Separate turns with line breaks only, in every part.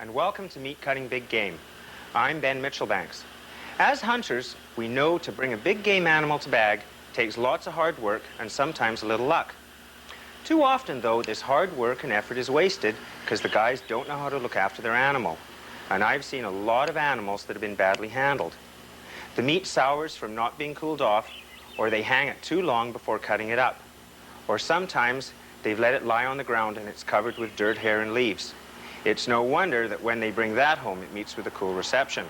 and welcome to Meat Cutting Big Game. I'm Ben Mitchellbanks. As hunters, we know to bring a big game animal to bag takes lots of hard work and sometimes a little luck. Too often, though, this hard work and effort is wasted because the guys don't know how to look after their animal. And I've seen a lot of animals that have been badly handled. The meat sours from not being cooled off, or they hang it too long before cutting it up. Or sometimes they've let it lie on the ground and it's covered with dirt, hair, and leaves. It's no wonder that when they bring that home, it meets with a cool reception.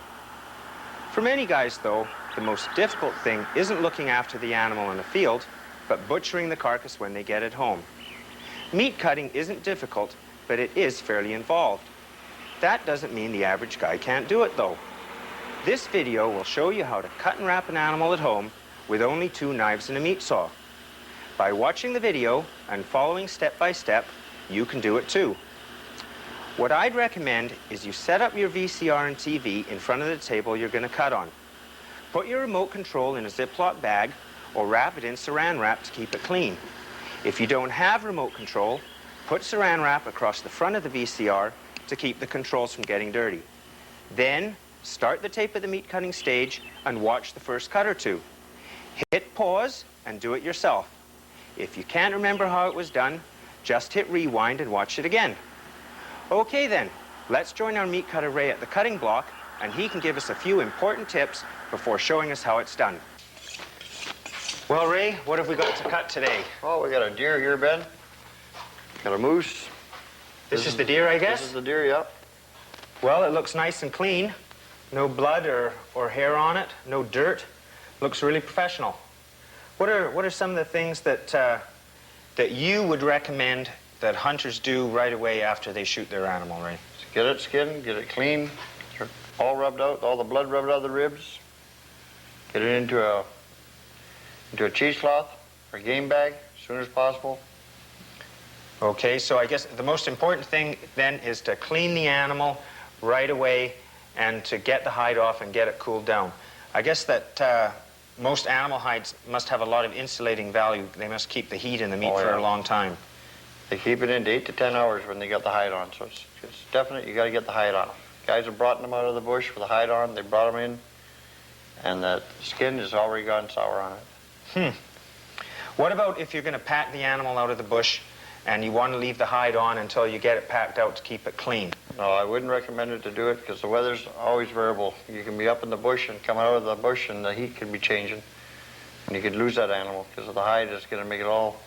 For many guys, though, the most difficult thing isn't looking after the animal in the field, but butchering the carcass when they get it home. Meat cutting isn't difficult, but it is fairly involved. That doesn't mean the average guy can't do it, though. This video will show you how to cut and wrap an animal at home with only 2 knives and a meat saw. By watching the video and following step by step, you can do it too. What I'd recommend is you set up your VCR and TV in front of the table you're going to cut on. Put your remote control in a Ziploc bag or wrap it in Saran wrap to keep it clean. If you don't have remote control, put Saran wrap across the front of the VCR to keep the controls from getting dirty. Then, start the tape at the meat cutting stage and watch the first cut or two. Hit pause and do it yourself. If you can't remember how it was done, just hit rewind and watch it again. Okay then, let's join our meat cutter Ray at the cutting block, and he can give us a few important tips before showing us how it's done. Well, Ray, what have we got to cut today?
Oh, we got a deer here, Ben. Got a moose.
This is the deer, I guess?
This is the deer, yep.
Well, it looks nice and clean. No blood or hair on it, no dirt. Looks really professional. What are some of the things that you would recommend that hunters do right away after they shoot their animal, Ray?
Get it skinned, get it clean, all rubbed out, all the blood rubbed out of the ribs. Get it into a cheesecloth or game bag as soon as possible.
Okay, so I guess the most important thing then is to clean the animal right away and to get the hide off and get it cooled down. I guess that most animal hides must have a lot of insulating value. They must keep the heat in the meat for a long time.
They keep it into 8 to 10 hours when they get the hide on, so it's definite you got to get the hide on. Guys have brought them out of the bush with the hide on, they brought them in, and the skin has already gone sour on it.
What about if you're going to pack the animal out of the bush and you want to leave the hide on until you get it packed out to keep it clean?
No, I wouldn't recommend it to do it because the weather's always variable. You can be up in the bush and come out of the bush and the heat can be changing. And you could lose that animal because the hide is going to make it all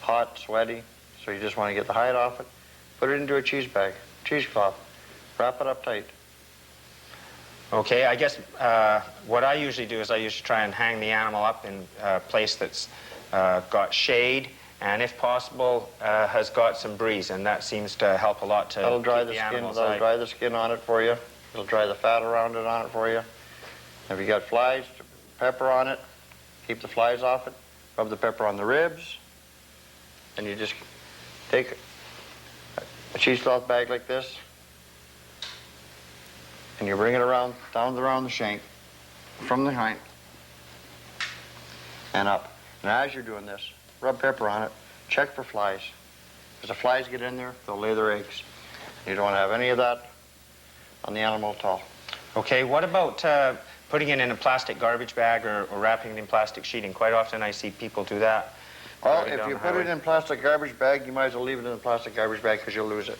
hot, sweaty. So you just want to get the hide off it, put it into a cheese bag, cheesecloth, wrap it up tight.
Okay, I guess what I usually do is I usually try and hang the animal up in a place that's got shade and, if possible, has got some breeze, and that seems to help a lot to
That'll dry
keep
the
the
skin.
animal's
That'll
hide.
dry the skin on it for you. It'll dry the fat around it on it for you. If you got flies, pepper on it, keep the flies off it. Rub the pepper on the ribs, and you just take a cheesecloth bag like this, and you bring it around, down around the shank, from the hind, and up. And as you're doing this, rub pepper on it, check for flies. Because if flies get in there, they'll lay their eggs. You don't want to have any of that on the animal at all.
Okay, what about putting it in a plastic garbage bag or wrapping it in plastic sheeting? Quite often I see people do that.
Well, if you put it in a plastic garbage bag, you might as well leave it in a plastic garbage bag because you'll lose it.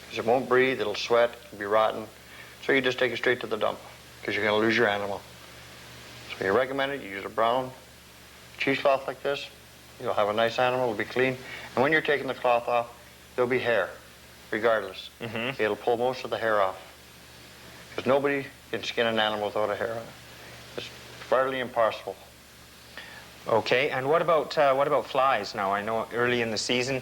Because it won't breathe, it'll sweat, it'll be rotten. So you just take it straight to the dump because you're going to lose your animal. So you recommend it, you use a brown cheesecloth like this. You'll have a nice animal, it'll be clean. And when you're taking the cloth off, there'll be hair, regardless. It'll pull most of the hair off. Because nobody can skin an animal without a hair on it. It's fairly impossible.
Okay, and what about flies now? I know early in the season,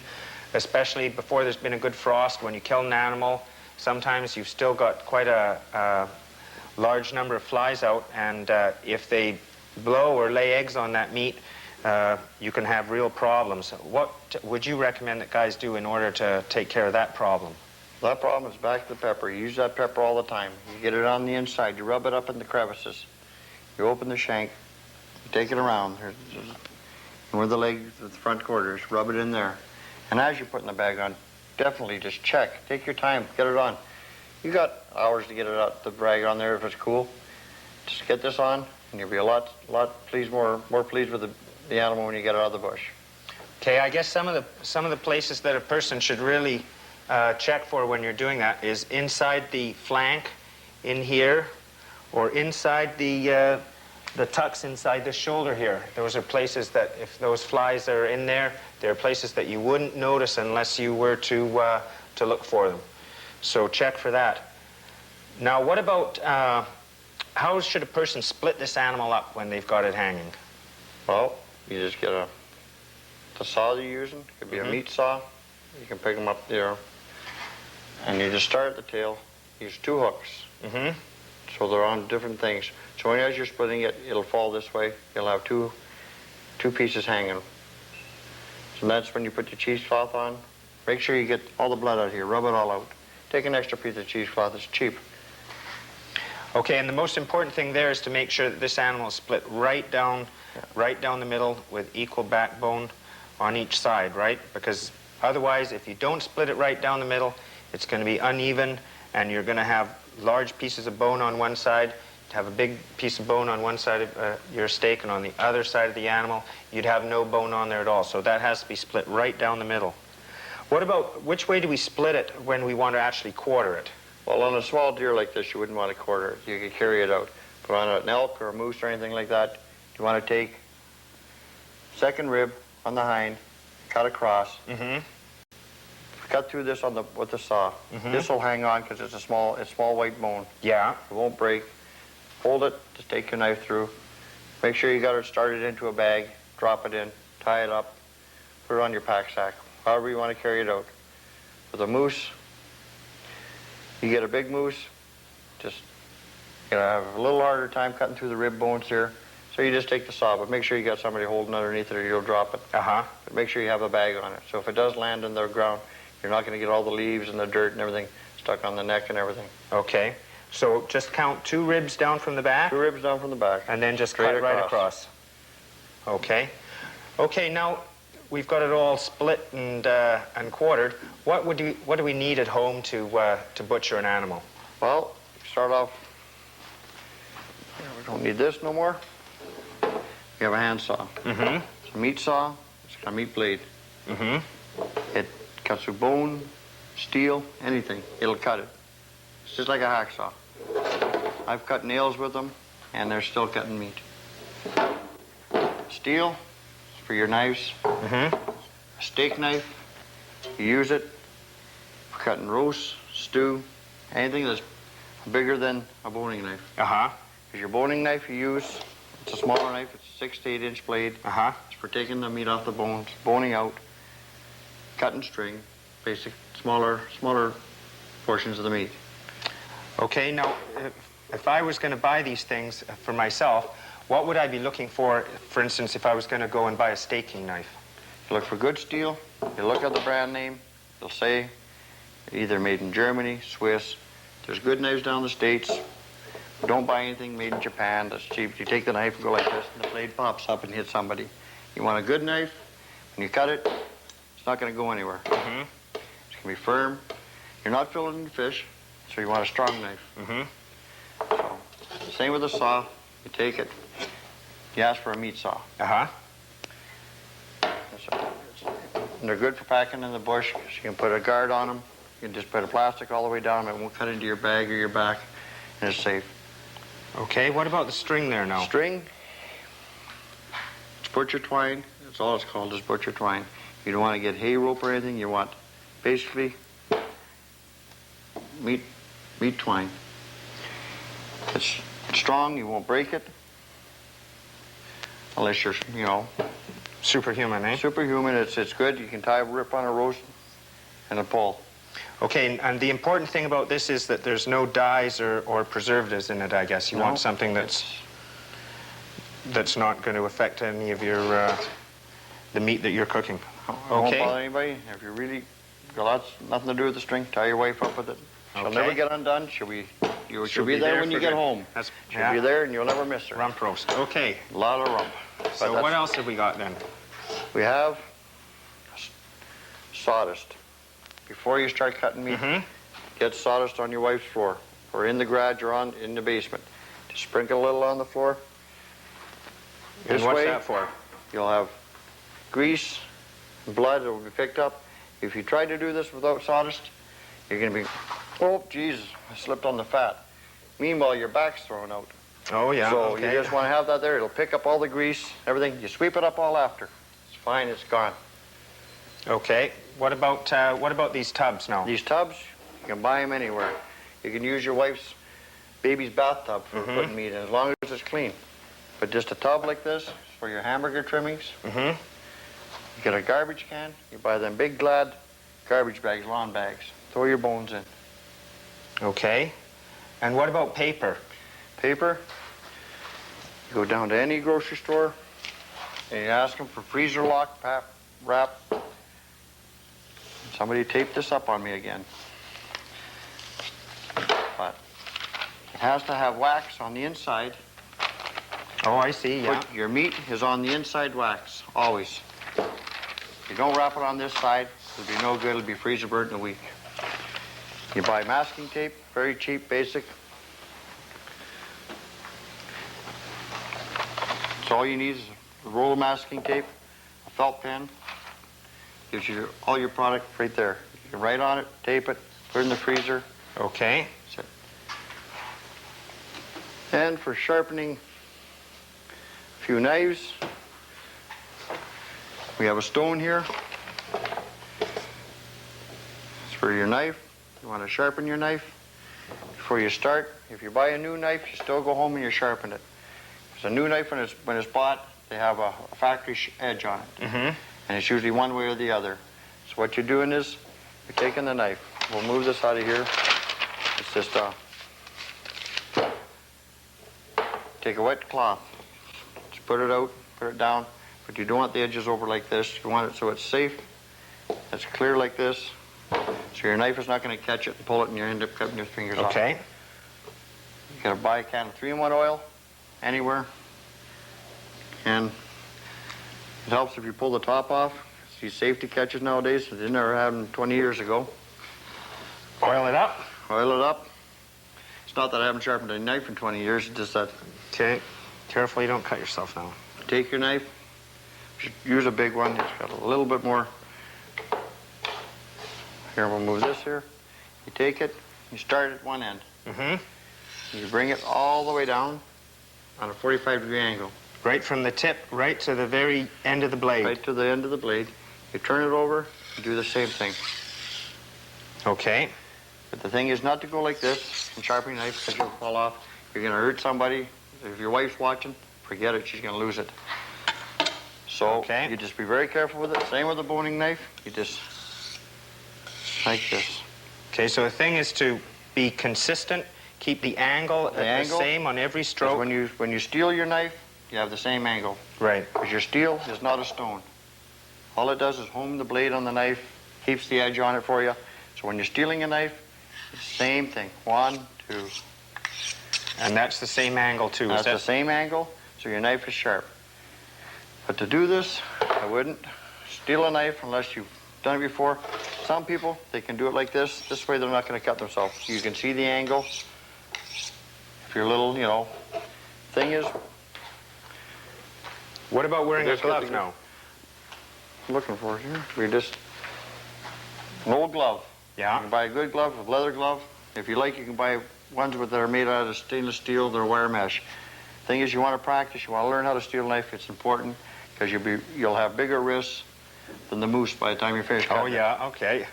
especially before there's been a good frost, when you kill an animal, sometimes you've still got quite a large number of flies out, and if they blow or lay eggs on that meat, you can have real problems. What would you recommend that guys do in order to take care of that problem?
That problem is back to the pepper. You use that pepper all the time. You get it on the inside, you rub it up in the crevices. You open the shank, you take it around, where the leg, the front quarters, rub it in there. And as you're putting the bag on, definitely just check. Take your time, get it on. You got hours to get it out, the brag on there if it's cool. Just get this on, and you'll be a lot pleased, more pleased with the animal when you get it out of the bush.
Okay, I guess some of the places that a person should really check for when you're doing that is inside the flank, in here, or inside the tucks inside the shoulder here. Those are places that, if those flies are in there, they're places that you wouldn't notice unless you were to look for them. So check for that. Now, what about how should a person split this animal up when they've got it hanging?
Well, you just get the saw you're using. It could be a meat saw. You can pick them up there. And you just start at the tail. Use 2 hooks. So they're on different things. So as you're splitting it, it'll fall this way. You'll have two pieces hanging. So that's when you put your cheesecloth on. Make sure you get all the blood out here. Rub it all out. Take an extra piece of cheesecloth. It's cheap.
Okay, and the most important thing there is to make sure that this animal is split right down the middle with equal backbone on each side, right? Because otherwise, if you don't split it right down the middle, it's going to be uneven, and you're going to have large pieces of bone on one side, have a big piece of bone on one side of your steak, and on the other side of the animal, you'd have no bone on there at all. So that has to be split right down the middle. What about, which way do we split it when we want to actually quarter it?
Well, on a small deer like this, you wouldn't want to quarter it. You could carry it out. But on an elk or a moose or anything like that, you want to take second rib on the hind, cut across, cut through this with the saw. This will hang on because it's a small white bone.
Yeah.
It won't break. Hold it, just take your knife through. Make sure you got it started into a bag, drop it in, tie it up, put it on your pack sack, however you want to carry it out. For the moose, you get a big moose, just you're gonna have a little harder time cutting through the rib bones here. So you just take the saw, but make sure you got somebody holding underneath it or you'll drop it. But make sure you have a bag on it. So if it does land in the ground, you're not going to get all the leaves and the dirt and everything stuck on the neck and everything.
Okay. So just count 2 ribs down from the back?
2 ribs down from the back.
And then just cut right across. Okay. Okay, now we've got it all split and quartered. What do we need at home to butcher an animal?
Well, start off, we don't need this no more. We have a hand saw. It's a meat saw. It's got a meat blade. It cuts through bone, steel, anything. It'll cut it. It's just like a hacksaw. I've cut nails with them, and they're still cutting meat. Steel is for your knives. A steak knife, you use it for cutting roast, stew, anything that's bigger than a boning knife. Because your boning knife you use, it's a smaller knife. It's a 6 to 8 inch blade. It's for taking the meat off the bones, boning out, cutting string, basic, smaller portions of the meat. Okay, now, if I was going to buy these things for myself, what would I be looking for instance, if I was going to go and buy a staking knife? You look for good steel. You look at the brand name. They'll say either made in Germany, Swiss. There's good knives down the States. Don't buy anything made in Japan. That's cheap. You take the knife and go like this, and the blade pops up and hits somebody. You want a good knife. When you cut it, it's not going to go anywhere. It's going to be firm. You're not filleting fish, so you want a strong knife. So, same with the saw. You take it. You ask for a meat saw. And they're good for packing in the bush. So you can put a guard on them. You can just put a plastic all the way down. It won't cut into your bag or your back, and it's safe. Okay, what about the string there now? String, it's butcher twine. That's all it's called, is butcher twine. You don't want to get hay rope or anything. You want basically meat twine. It's strong. You won't break it unless you're, superhuman, eh? Superhuman. It's good. You can tie a rip on a roast and a pull. Okay, and the important thing about this is that there's no dyes or preservatives in it, I guess. You want something that's not going to affect any of your the meat that you're cooking. Won't bother anybody. If you really got nothing to do with the string, tie your wife up with it. She'll never get undone. She'll be there when you get home. She'll be there, and you'll never miss her. Rump roast. Okay. A lot of rump. So what else have we got then? We have sawdust. Before you start cutting meat, get sawdust on your wife's floor, or in the garage or in the basement. Just sprinkle a little on the floor.
And
This
what's
way,
that for?
you'll have grease, blood that will be picked up. If you try to do this without sawdust, you're going to be, oh, Jesus, I slipped on the fat. Meanwhile, your back's thrown out.
Oh, yeah,
So
okay.
you just want to have that there. It'll pick up all the grease, everything. You sweep it up all after. It's fine, it's gone.
Okay. What about these tubs now?
These tubs, you can buy them anywhere. You can use your wife's baby's bathtub for putting meat in, as long as it's clean. But just a tub like this is for your hamburger trimmings. You get a garbage can. You buy them big Glad garbage bags, lawn bags. Throw your bones in.
Okay. And what about paper?
Paper, you go down to any grocery store and you ask them for freezer lock wrap. Somebody taped this up on me again. But it has to have wax on the inside.
Oh, I see, yeah.
Your meat is on the inside wax, always. If you don't wrap it on this side, it'll be no good. It'll be freezer burnt in a week. You buy masking tape, very cheap, basic. So all you need is a roll of masking tape, a felt pen. Gives you all your product right there. You can write on it, tape it, put it in the freezer.
Okay.
That's it. And for sharpening a few knives, we have a stone here. It's for your knife. You want to sharpen your knife. Before you start, if you buy a new knife, you still go home and you sharpen it. Because a new knife, when it's bought, they have a factory edge on it. And it's usually one way or the other. So what you're doing is, you're taking the knife. We'll move this out of here. It's just take a wet cloth. Just put it out, put it down. But you don't want the edges over like this. You want it so it's safe. It's clear like this. So your knife is not going to catch it and pull it and you end up cutting your fingers off.
Okay.
You got to buy a can of 3-in-1 oil anywhere. And it helps if you pull the top off. These safety catches nowadays, they never had them 20 years ago.
Oil it up.
Oil it up. It's not that I haven't sharpened a knife in 20 years, it's just that.
Okay. Careful you don't cut yourself now.
Take your knife, use a big one, it's got a little bit more. Here, we'll move this here. You take it, you start at one end. You bring it all the way down on a 45-degree angle.
Right from the tip, right to the very end of the blade.
Right to the end of the blade. You turn it over, you do the same thing.
Okay.
But the thing is not to go like this and sharpen your knife because you'll fall off. You're going to hurt somebody. If your wife's watching, forget it, she's going to lose it. So you just be very careful with it. Same with the boning knife. You just like this.
Okay, so the thing is to be consistent, keep the angle the same on every stroke.
When you steel your knife, you have the same angle.
Right.
Because your steel is not a stone. All it does is home the blade on the knife, keeps the edge on it for you. So when you're steeling a knife, it's the same thing. 1, 2.
And that's the same angle too,
That's
is it?
the same angle, so your knife is sharp. But to do this, I wouldn't steal a knife unless you've done it before. Some people, they can do it like this. This way they're not going to cut themselves. You can see the angle. If you're a little, thing is...
What about wearing a glove now?
I'm looking for it here. We just... An old glove.
Yeah.
You can buy a good glove, a leather glove. If you like, you can buy ones that are made out of stainless steel. They're wire mesh. Thing is, you want to practice. You want to learn how to steel a knife. It's important because you'll have bigger wrists than the moose by the time you're finished cutting.
Oh, yeah, okay.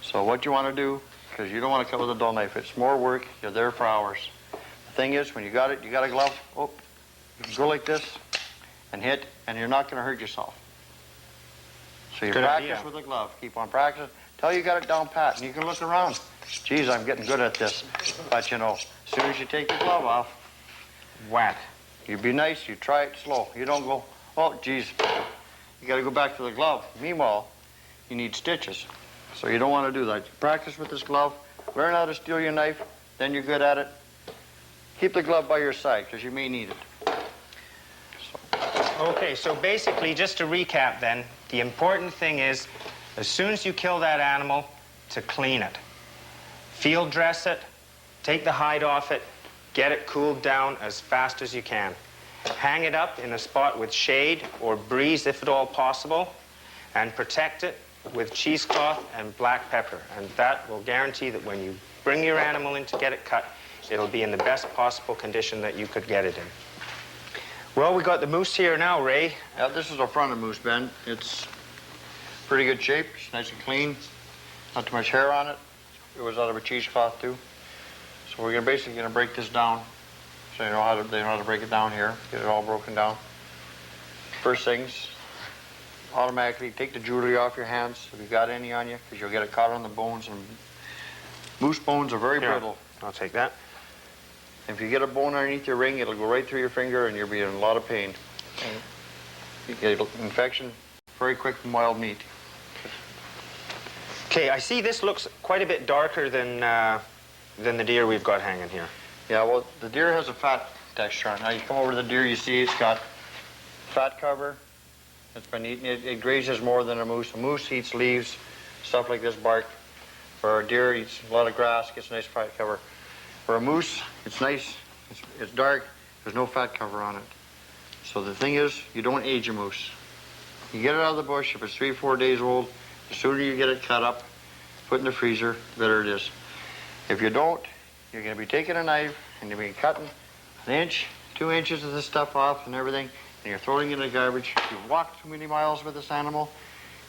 So what you want to do, because you don't want to cut with a dull knife. It's more work. You're there for hours. The thing is, when you got it, you got a glove. Oh, you can go like this and hit, and you're not going to hurt yourself. So you practice with a glove. Keep on practicing till you got it down pat, and you can look around. Geez, I'm getting good at this. But as soon as you take your glove off,
whack.
You be nice. You try it slow. You don't go, oh, geez. You got to go back to the glove. Meanwhile, you need stitches. So you don't want to do that. You practice with this glove. Learn how to steel your knife. Then you're good at it. Keep the glove by your side because you may need it.
Okay, so basically, just to recap then, the important thing is, as soon as you kill that animal, to clean it. Field dress it, take the hide off it, get it cooled down as fast as you can. Hang it up in a spot with shade or breeze if at all possible, and protect it with cheesecloth and black pepper. And that will guarantee that when you bring your animal in to get it cut, it'll be in the best possible condition that you could get it in. Well, we got the moose here now, Ray.
Yeah, this is the front of moose, Ben. It's pretty good shape. It's nice and clean. Not too much hair on it. It was out of a cheesecloth too. So we're basically gonna break this down. So they know how to break it down here. Get it all broken down. First things, automatically take the jewelry off your hands if you've got any on you, because you'll get it caught on the bones. And moose bones are very brittle.
I'll take that.
If you get a bone underneath your ring, it'll go right through your finger and you'll be in a lot of pain. And you get infection very quick from wild meat.
Okay, I see this looks quite a bit darker than the deer we've got hanging here.
Yeah, well, the deer has a fat texture on it. Now you come over to the deer, you see it's got fat cover. It's been eaten. It grazes more than a moose. A moose eats leaves, stuff like this, bark. For a deer, eats a lot of grass, gets a nice fat cover. For a moose, it's nice, it's dark, there's no fat cover on it. So the thing is, you don't age a moose. You get it out of the bush, if it's 3 or 4 days old, the sooner you get it cut up, put in the freezer, the better it is. If you don't, you're gonna be taking a knife and you're gonna be cutting 1 inch, 2 inches of this stuff off and everything, and you're throwing it in the garbage. You've walked too many miles with this animal,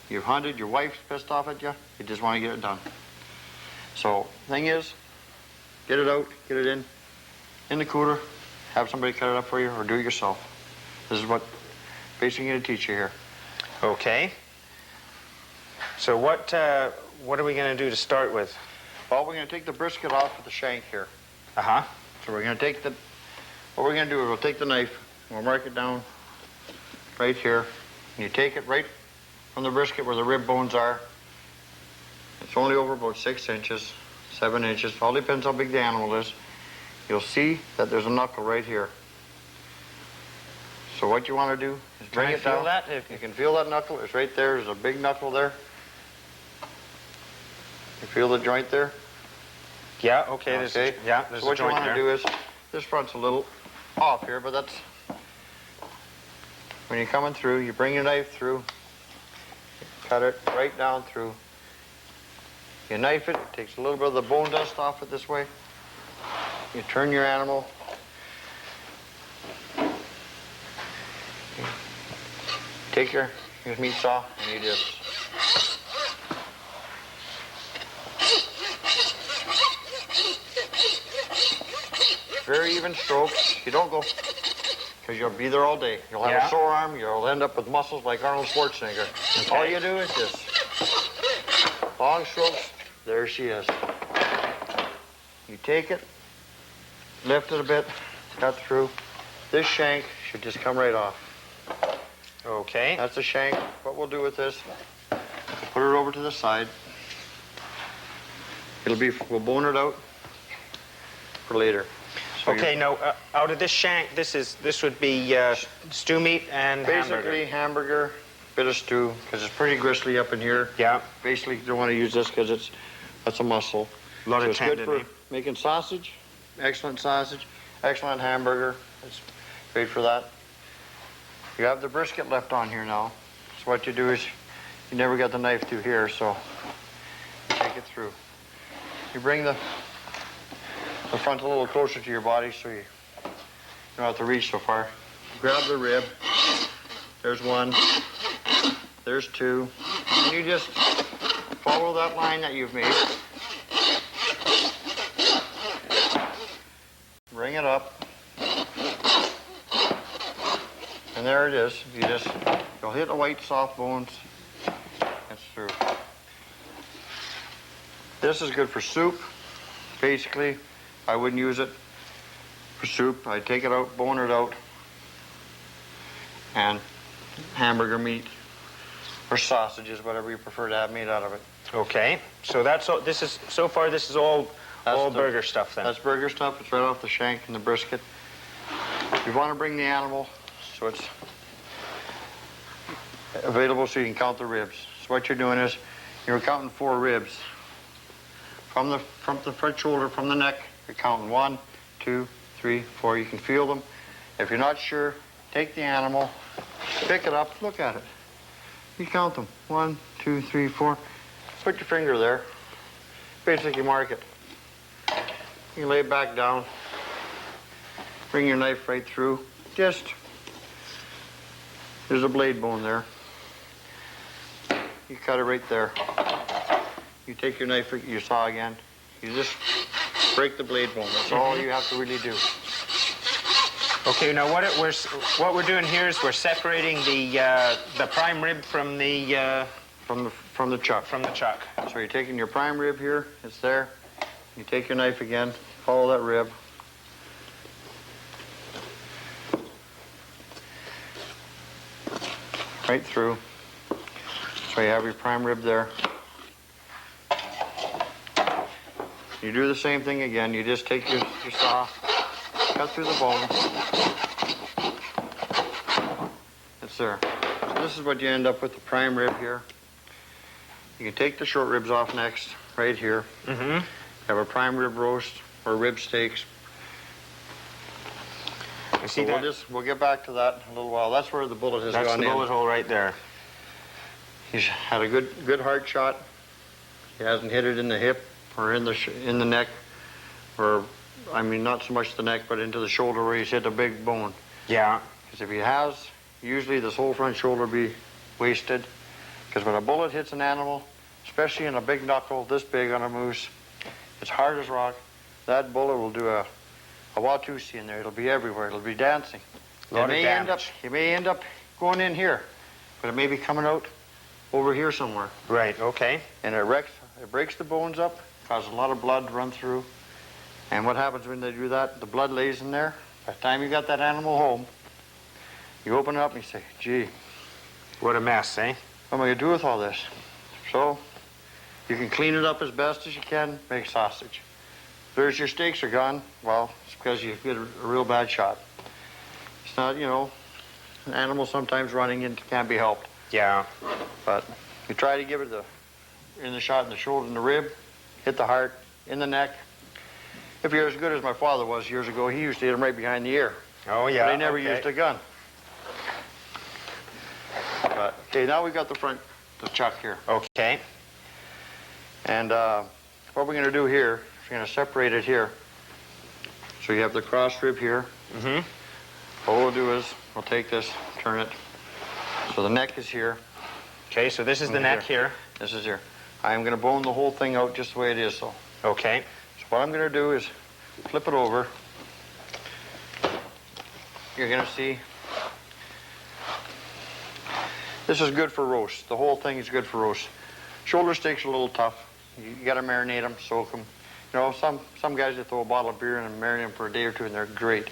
you've hunted, your wife's pissed off at you, you just wanna get it done. So, thing is, get it out, get it in the cooler, have somebody cut it up for you, or do it yourself. This is what basically going to teach you here.
Okay. So what are we going to do to start with?
Well, we're going to take the brisket off with the shank here.
Uh-huh.
So we're going to take what we're going to do is we'll take the knife, we'll mark it down right here, and you take it right from the brisket where the rib bones are. It's only over about 6 inches, 7 inches, all depends how big the animal is. You'll see that there's a knuckle right here. So what you want to do is bring it down.
Feel that?
You can feel that knuckle, it's right there, there's a big knuckle there. You feel the joint there?
Yeah, okay.
Okay.
There's
So
a
what you
joint
want to
there.
do is, this front's a little off here, but that's, when you're coming through, you bring your knife through, cut it right down through. You knife it, it takes a little bit of the bone dust off it this way. You turn your animal. Take your meat saw and you just very even strokes. You don't go, because you'll be there all day. You'll have a sore arm, you'll end up with muscles like Arnold Schwarzenegger.
Okay.
All you do is just long strokes. There she is. You take it, lift it a bit, cut through. This shank should just come right off.
Okay.
That's the shank. What we'll do with this, put it over to the side. We'll bone it out for later. So
Okay, now, out of this shank, this would be stew meat and
basically hamburger, bit of stew, because it's pretty gristly up in here.
Yeah.
Basically, you don't want to use this because that's a muscle.
A lot of
it's good
tendon,
for making sausage, excellent hamburger. It's great for that. You have the brisket left on here now. So what you do is, you never got the knife through here, so you take it through. You bring the front a little closer to your body so you don't have to reach so far. Grab the rib. There's one. There's two. And you just follow that line that you've made. Bring it up. And there it is. You'll hit the white soft bones. It's through. This is good for soup. Basically, I wouldn't use it for soup. I'd take it out, bone it out, and hamburger meat or sausages, whatever you prefer to have made out of it.
Okay. So that's all. This is all burger stuff then.
That's burger stuff. It's right off the shank and the brisket. You want to bring the animal so it's available so you can count the ribs. So what you're doing is you're counting 4 ribs. from the front shoulder, from the neck. You're counting 1, 2, 3, 4. You can feel them. If you're not sure, take the animal, pick it up, look at it. You count them. 1, 2, 3, 4. Put your finger there. Basically mark it. You lay it back down. Bring your knife right through. There's a blade bone there. You cut it right there. You take your knife, your saw again. You just break the blade bone. That's all you have to really do.
Okay, now what we're doing here is we're separating the prime rib from the
chuck.
From the chuck.
So you're taking your prime rib here. It's there. You take your knife again. Follow that rib. Right through. So you have your prime rib there. You do the same thing again. You just take your saw, cut through the bone. It's there. So this is what you end up with, the prime rib here. You can take the short ribs off next, right here.
Mm-hmm.
Have a prime rib roast or rib steaks.
You see
So
that?
we'll get back to that in a little while. That's where the bullet has
That's
gone
the
in.
bullet hole right there.
He's had a good hard shot. He hasn't hit it in the hip or in the neck, or I mean not so much the neck, but into the shoulder where he's hit a big bone.
Yeah.
Because if he has, usually this whole front shoulder will be wasted. Because when a bullet hits an animal, especially in a big knuckle this big on a moose, it's hard as rock. That bullet will do a Watusi in there. It'll be everywhere. It'll be dancing.
A lot of damage.
It may end up going in here, but it may be coming out over here somewhere.
Right, okay.
And it breaks the bones up, causes a lot of blood to run through. And what happens when they do that? The blood lays in there. By the time you got that animal home, you open it up and you say, gee,
What a mess, eh?
what am I going to do with all this? So you can clean it up as best as you can, make sausage. There's your steaks are gone. Well, it's because you get a real bad shot. It's not, an animal sometimes running and can't be helped.
Yeah.
But you try to give it in the shot in the shoulder and the rib, hit the heart, in the neck. If you're as good as my father was years ago, he used to hit him right behind the ear.
Oh, yeah.
But he never
okay.
used a gun. But, okay, now we've got the chuck here.
Okay.
And what we're going to do here is we're going to separate it here. So you have the cross rib here.
Mm-hmm.
What we'll do is we'll take this, turn it. So the neck is here.
Okay, so this is the neck here.
This is here. I'm going to bone the whole thing out just the way it is, though.
Okay.
So what I'm going to do is flip it over. You're going to see. This is good for roast. The whole thing is good for roast. Shoulder steaks are a little tough. You got to marinate them, soak them. Some guys, they throw a bottle of beer in and marinate them for a day or two, and they're great.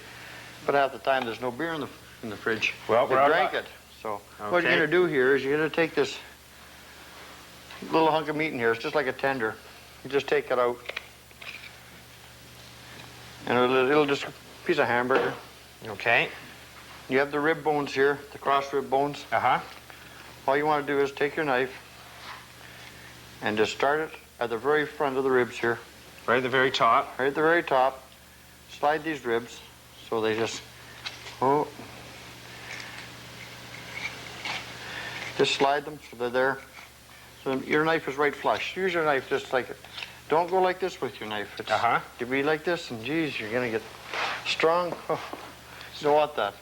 But half the time, there's no beer in the fridge.
Well,
they drank it. So what you're going to do here is you're going to take this little hunk of meat in here. It's just like a tender. You just take it out. And it'll just a piece of hamburger.
Okay.
You have the rib bones here, the cross rib bones.
Uh-huh.
All you want to do is take your knife and just start it at the very front of the ribs here.
Right at the very top.
Right at the very top. Slide these ribs so they just slide them so they're there. So your knife is right flush. Use your knife just like it. Don't go like this with your knife. You be like this, and geez, you're going to get strong. Oh, you don't want that.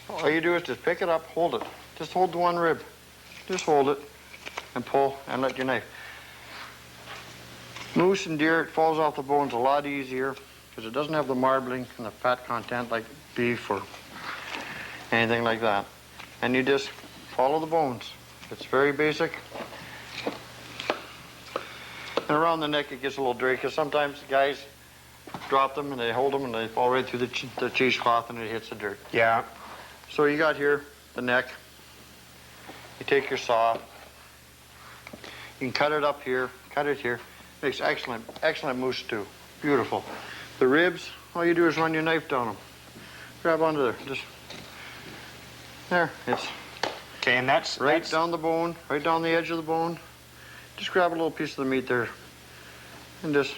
All you do is just pick it up, hold it. Just hold the one rib. Just hold it and pull and let your knife. Moose and deer, it falls off the bones a lot easier because it doesn't have the marbling and the fat content like beef or anything like that. And you just follow the bones. It's very basic. And around the neck it gets a little dirty because sometimes guys drop them and they hold them and they fall right through the cheesecloth and it hits the dirt.
Yeah.
So you got here the neck. You take your saw. You can cut it up here, cut it here. Makes excellent moose stew. Beautiful. The ribs, all you do is run your knife down them. Grab onto there. Just there. It's
Okay, and that's
down the bone, right down the edge of the bone. Just grab a little piece of the meat there. And just,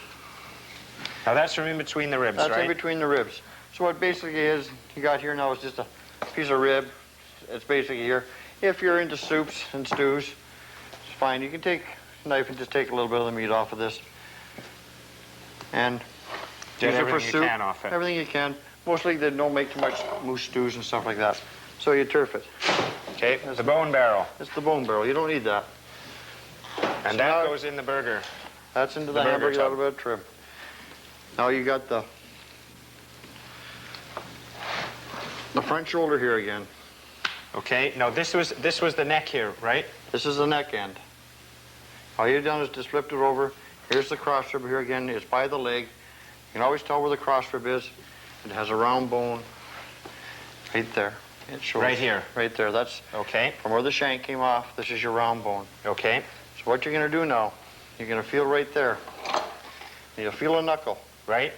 Now that's from in between the ribs,
that's
right?
in between the ribs. So what basically is, you got here now is just a piece of rib. It's basically here. If you're into soups and stews, it's fine. You can take a knife and just take a little bit of the meat off of this. And
Get
use it for
everything you
soup.
can off it.
Everything you can. Mostly they don't make too much moose stews and stuff like that. So you turf it.
Okay, the bone barrel.
It's the bone barrel. You don't need that.
And
So
that
now-
goes in the burger.
That's into
The
the
burger
hamburger,
tub.
a little bit of trim. Now you got the front shoulder here again.
Okay, now this was the neck here, right?
This is the neck end. All you've done is just flipped it over. Here's the cross rib here again. It's by the leg. You can always tell where the cross rib is. It has a round bone right there. It shows.
Right here.
Right there. That's
Okay,
from where the shank came off. This is your round bone.
okay.
So what you're going to do now, you're going to feel right there. You'll feel a knuckle.
Right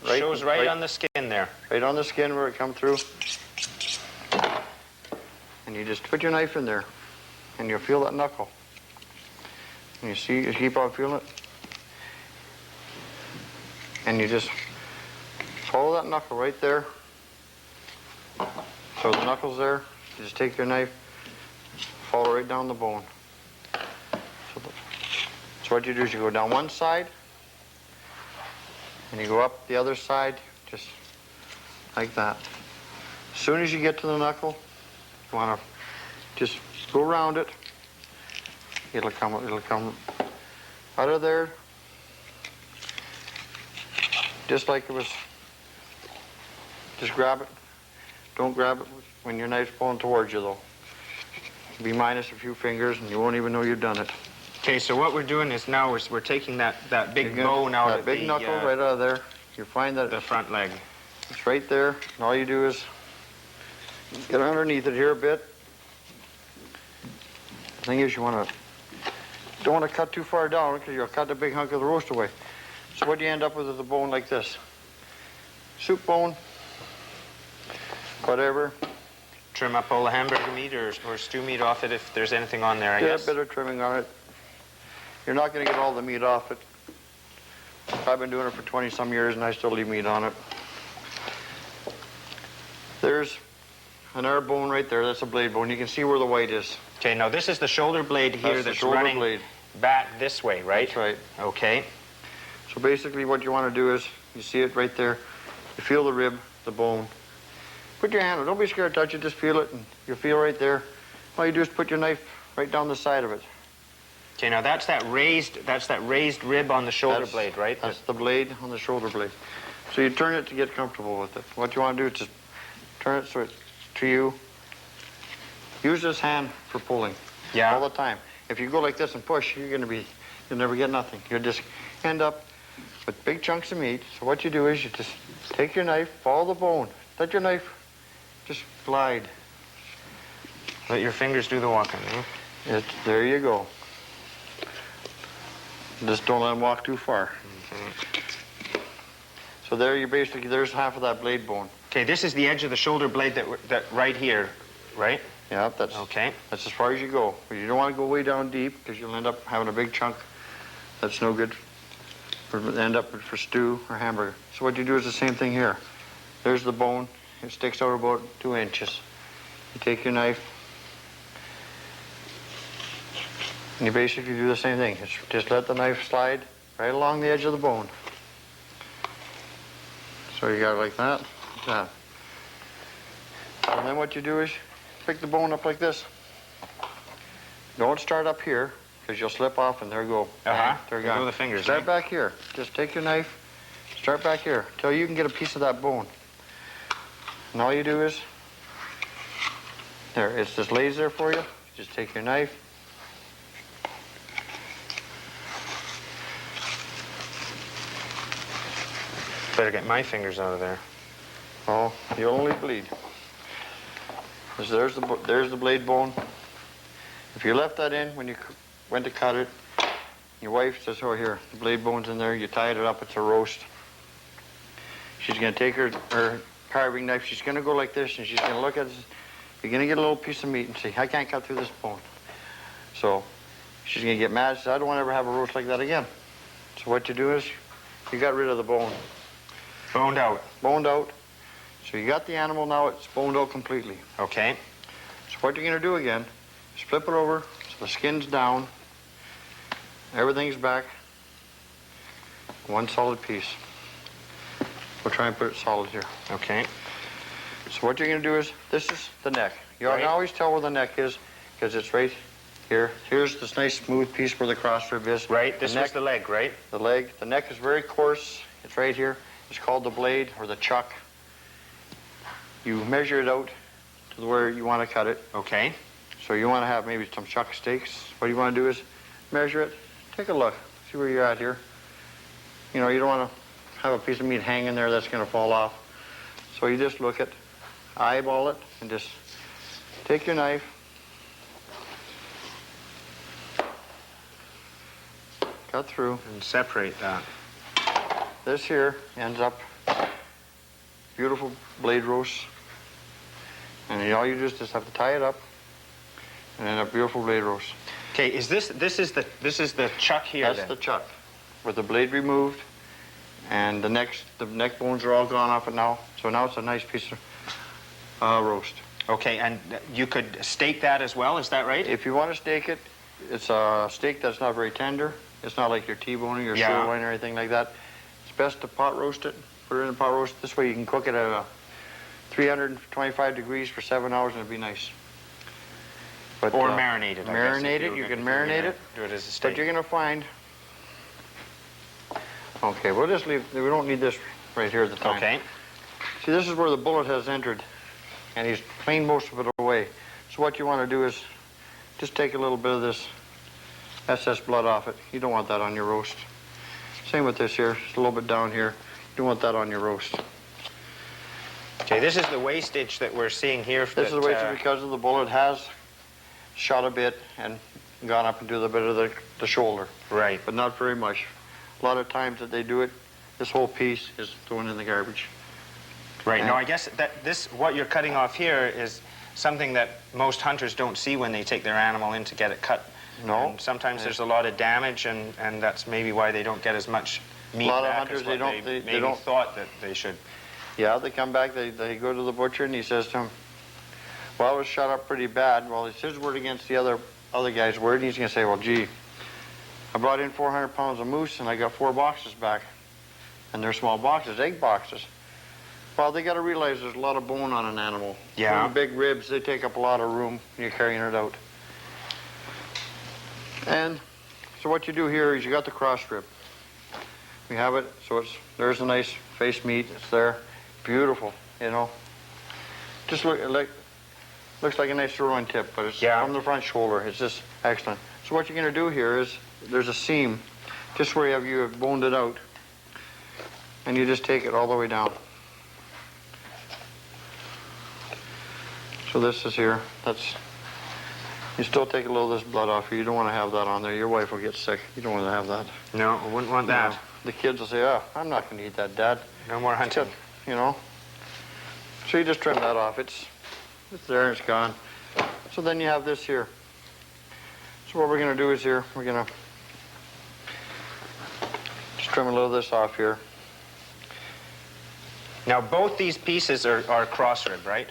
shows right on the skin there.
Right on the skin where it come through. And you just put your knife in there, and you'll feel that knuckle. And you see, you keep on feeling it. And you just follow that knuckle right there. So the knuckle's there. You just take your knife, follow right down the bone. So what you do is you go down one side, and you go up the other side, just like that. As soon as you get to the knuckle, you want to just go around it. It'll come out of there, just like it was. Just grab it. Don't grab it when your knife's pulling towards you, though. Be minus a few fingers, and you won't even know you've done it.
Okay, so what we're doing is now we're taking that big bone out
that
of
big knuckle right out of there. You find that
the front leg.
it's right there, and all you do is get underneath it here a bit. The thing is, don't want to cut too far down because you'll cut a big hunk of the roast away. So what you end up with is a bone like this. Soup bone, whatever.
Trim up all the hamburger meat or stew meat off it if there's anything on there, I
Get
guess.
a bit of trimming on it. You're not going to get all the meat off it. I've been doing it for 20-some years, and I still leave meat on it. There's another bone right there. That's a blade bone. You can see where the white is.
Okay, now this is the shoulder blade here
That's the
that's
shoulder
running
blade.
back this way, right?
That's right.
Okay.
So basically what you want to do is, you see it right there. You feel the rib, the bone. Put your hand on it. Don't be scared to touch it. Just feel it, and you'll feel right there. All you do is put your knife right down the side of it.
Okay, now that's that raised rib on the shoulder blade, right?
That's the blade on the shoulder blade. So you turn it to get comfortable with it. What you want to do is just turn it so it's to you. Use this hand for pulling.
Yeah.
All the time. If you go like this and push, you'll never get nothing. You'll just end up with big chunks of meat. So what you do is you just take your knife, follow the bone. Let your knife just glide.
Let your fingers do the walking, eh?
There you go. Just don't let them walk too far. So there there's half of that blade bone.
Okay, this is the edge of the shoulder blade that right here, right?
Yeah, that's as far as you go. But you don't want to go way down deep because you'll end up having a big chunk that's no good for stew or hamburger. So what you do is the same thing here. There's the bone. It sticks out about 2 inches. You take your knife, and you basically do the same thing. Just let the knife slide right along the edge of the bone. So you got it like that, like that. And then what you do is pick the bone up like this. Don't start up here, because you'll slip off and there you go.
Uh-huh.
There you
There
go.
go the fingers,
Start
eh?
back here. Just take your knife, start back here, till you can get a piece of that bone. And all you do is, there, it just lays there for you. Just take your knife.
Better get my fingers out of there.
Oh, you'll only bleed. There's the blade bone. If you left that in when you went to cut it, your wife says, oh, here, the blade bone's in there. You tied it up, it's a roast. She's going to take her carving knife. She's going to go like this, and she's going to look at this. You're going to get a little piece of meat and say, I can't cut through this bone. So she's going to get mad. She says, I don't want to ever have a roast like that again. So what you do is you got rid of the bone.
Boned out.
Boned out. So you got the animal now, it's boned out completely.
Okay.
So what you're going to do again is flip it over so the skin's down, everything's back, one solid piece. We'll try and put it solid here.
Okay.
So what you're going to do is, this is the neck. You
Right.
can always tell where the neck is because it's right here. Here's this nice smooth piece where the cross rib is.
Right, this
neck,
was the leg, right?
the leg. The neck is very coarse. It's right here. It's called the blade or the chuck. You measure it out to where you want to cut it.
Okay.
So you want to have maybe some chuck steaks. What you want to do is measure it. Take a look. See where you're at here. You know, you don't want to have a piece of meat hanging there that's going to fall off. So you just look at, eyeball it, and just take your knife, cut through.
And separate that.
This here ends up beautiful blade roast. And all you do is just have to tie it up and end up beautiful blade roast.
Okay, is this is the chuck here
That's
then?
the chuck with the blade removed, and the neck bones are all gone off it now. So now it's a nice piece of roast.
Okay, and you could steak that as well, is that right?
If you want to steak it, it's a steak that's not very tender. It's not like your T-bone or your
Yeah.
sirloin or anything like that. It's best to pot roast it, put it in a pot roast. This way you can cook it at 325 degrees for 7 hours and it'll be nice. But,
Or marinate it, I guess,
Marinate
if
it, you
if
can
you're
marinate
gonna
it.
Do it as a
But
steak.
you're going to find... Okay, we'll just leave, we don't need this right here at the time.
Okay.
See, this is where the bullet has entered, and he's cleaned most of it away. So what you want to do is just take a little bit of this excess blood off it. You don't want that on your roast. Same with this here, just a little bit down here. You don't want that on your roast.
Okay, this is the wastage that we're seeing here.
This is the way because of the bullet has shot a bit and gone up into the bit of the shoulder,
Right.
but not very much. A lot of times that they do it, this whole piece is thrown in the garbage.
Right.
And-
No, I guess that what you're cutting off here is something that most hunters don't see when they take their animal in to get it cut.
No.
And sometimes there's a lot of damage, and that's maybe why they don't get as much meat
lot of
back
hunters,
as
they
what
don't-
they
they
maybe
don't-
thought that they should.
Yeah, they come back, they go to the butcher, and he says to him, well, I was shot up pretty bad. Well, it's his word against the other guy's word, and he's going to say, well, gee, I brought in 400 pounds of moose, and I got 4 boxes back. And they're small boxes, egg boxes. Well, they got to realize there's a lot of bone on an animal.
Yeah.
The big ribs, they take up a lot of room when you're carrying it out. And so what you do here is you got the cross rib. We have it, so there's a nice face meat. It's there, beautiful, you know. Just looks like a nice sirloin tip, but it's
Yeah.
from the front shoulder. It's just excellent. So what you're going to do here is there's a seam, just where you have boned it out, and you just take it all the way down. So this is here. You still take a little of this blood off here. You don't want to have that on there. Your wife will get sick. You don't want to have that.
No, I wouldn't want that.
No. The kids will say, oh, I'm not going to eat that, Dad.
No more hunting.
You know? So you just trim that off. It's there, it's gone. So then you have this here. So what we're going to do is here, we're going to just trim a little of this off here.
Now, both these pieces are cross rib, right?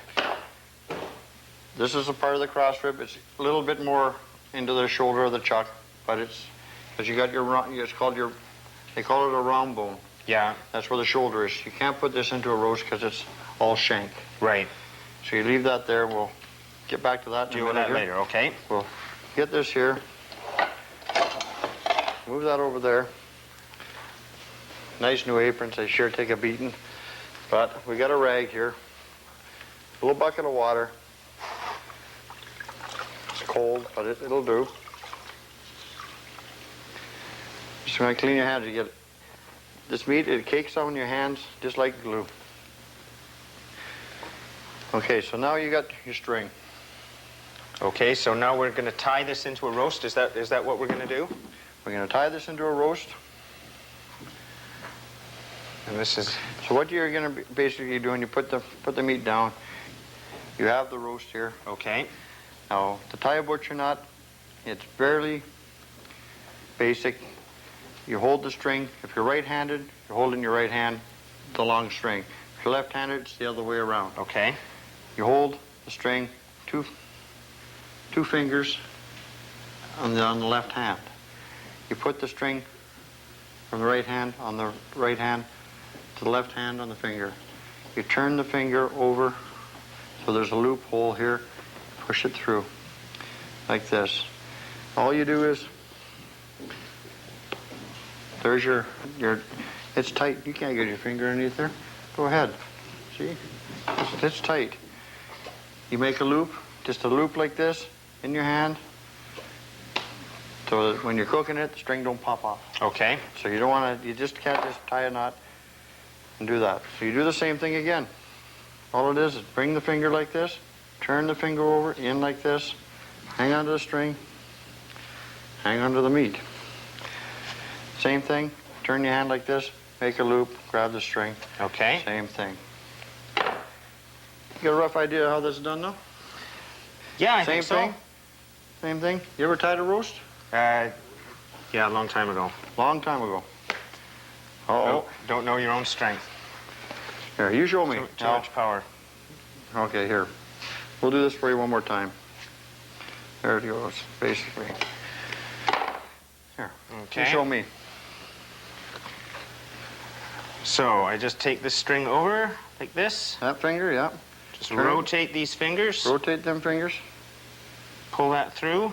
This is a part of the cross rib. It's a little bit more into the shoulder of the chuck, but it's, because you got they call it a round bone.
Yeah.
That's where the shoulder is. You can't put this into a roast because it's all shank.
Right.
So you leave that there. We'll get back to that in
Deal
a
with
minute
that
here.
later, okay?
We'll get this here. Move that over there. Nice new aprons. They sure take a beating. But we got a rag here. A little bucket of water. It's cold, but it'll do. Just want to clean your hands. You get this meat, it cakes on your hands just like glue. Okay, so now you got your string.
Okay, so now we're going to tie this into a roast. Is that what we're going to do?
We're going to tie this into a roast.
And this is...
So what you're going to be basically doing, you put the meat down. You have the roast here.
Okay.
Now, to tie a butcher knot, it's fairly basic. you hold the string. If you're right-handed, you're holding your right hand the long string. If you're left-handed, it's the other way around.
Okay.
You hold the string two fingers on the left hand. You put the string from the right hand on the right hand to the left hand on the finger. You turn the finger over so there's a loophole here. Push it through like this. All you do is, there's your, it's tight. You can't get your finger underneath there. Go ahead. See? It's tight. You make a loop, just a loop like this in your hand, so that when you're cooking it, the string don't pop off.
Okay.
So you don't want to, you just can't just tie a knot and do that. So you do the same thing again. All it is bring the finger like this, turn the finger over, in like this, hang onto the string, hang onto the meat. Same thing, turn your hand like this, make a loop, grab the string.
Okay.
Same thing. You got a rough idea how this is done now?
Yeah, I think so.
Same thing? Same thing? You ever tied a roast?
Yeah, a long time ago.
Long time ago. Uh-oh.
No, don't know your own strength.
Here, you show me.
Too much power.
Okay, here. We'll do this for you one more time. There it goes, basically. Here,
Okay.
you show me.
So I just take this string over like this.
That finger, yeah.
Just
Turn.
rotate these fingers.
Rotate them fingers.
Pull that through.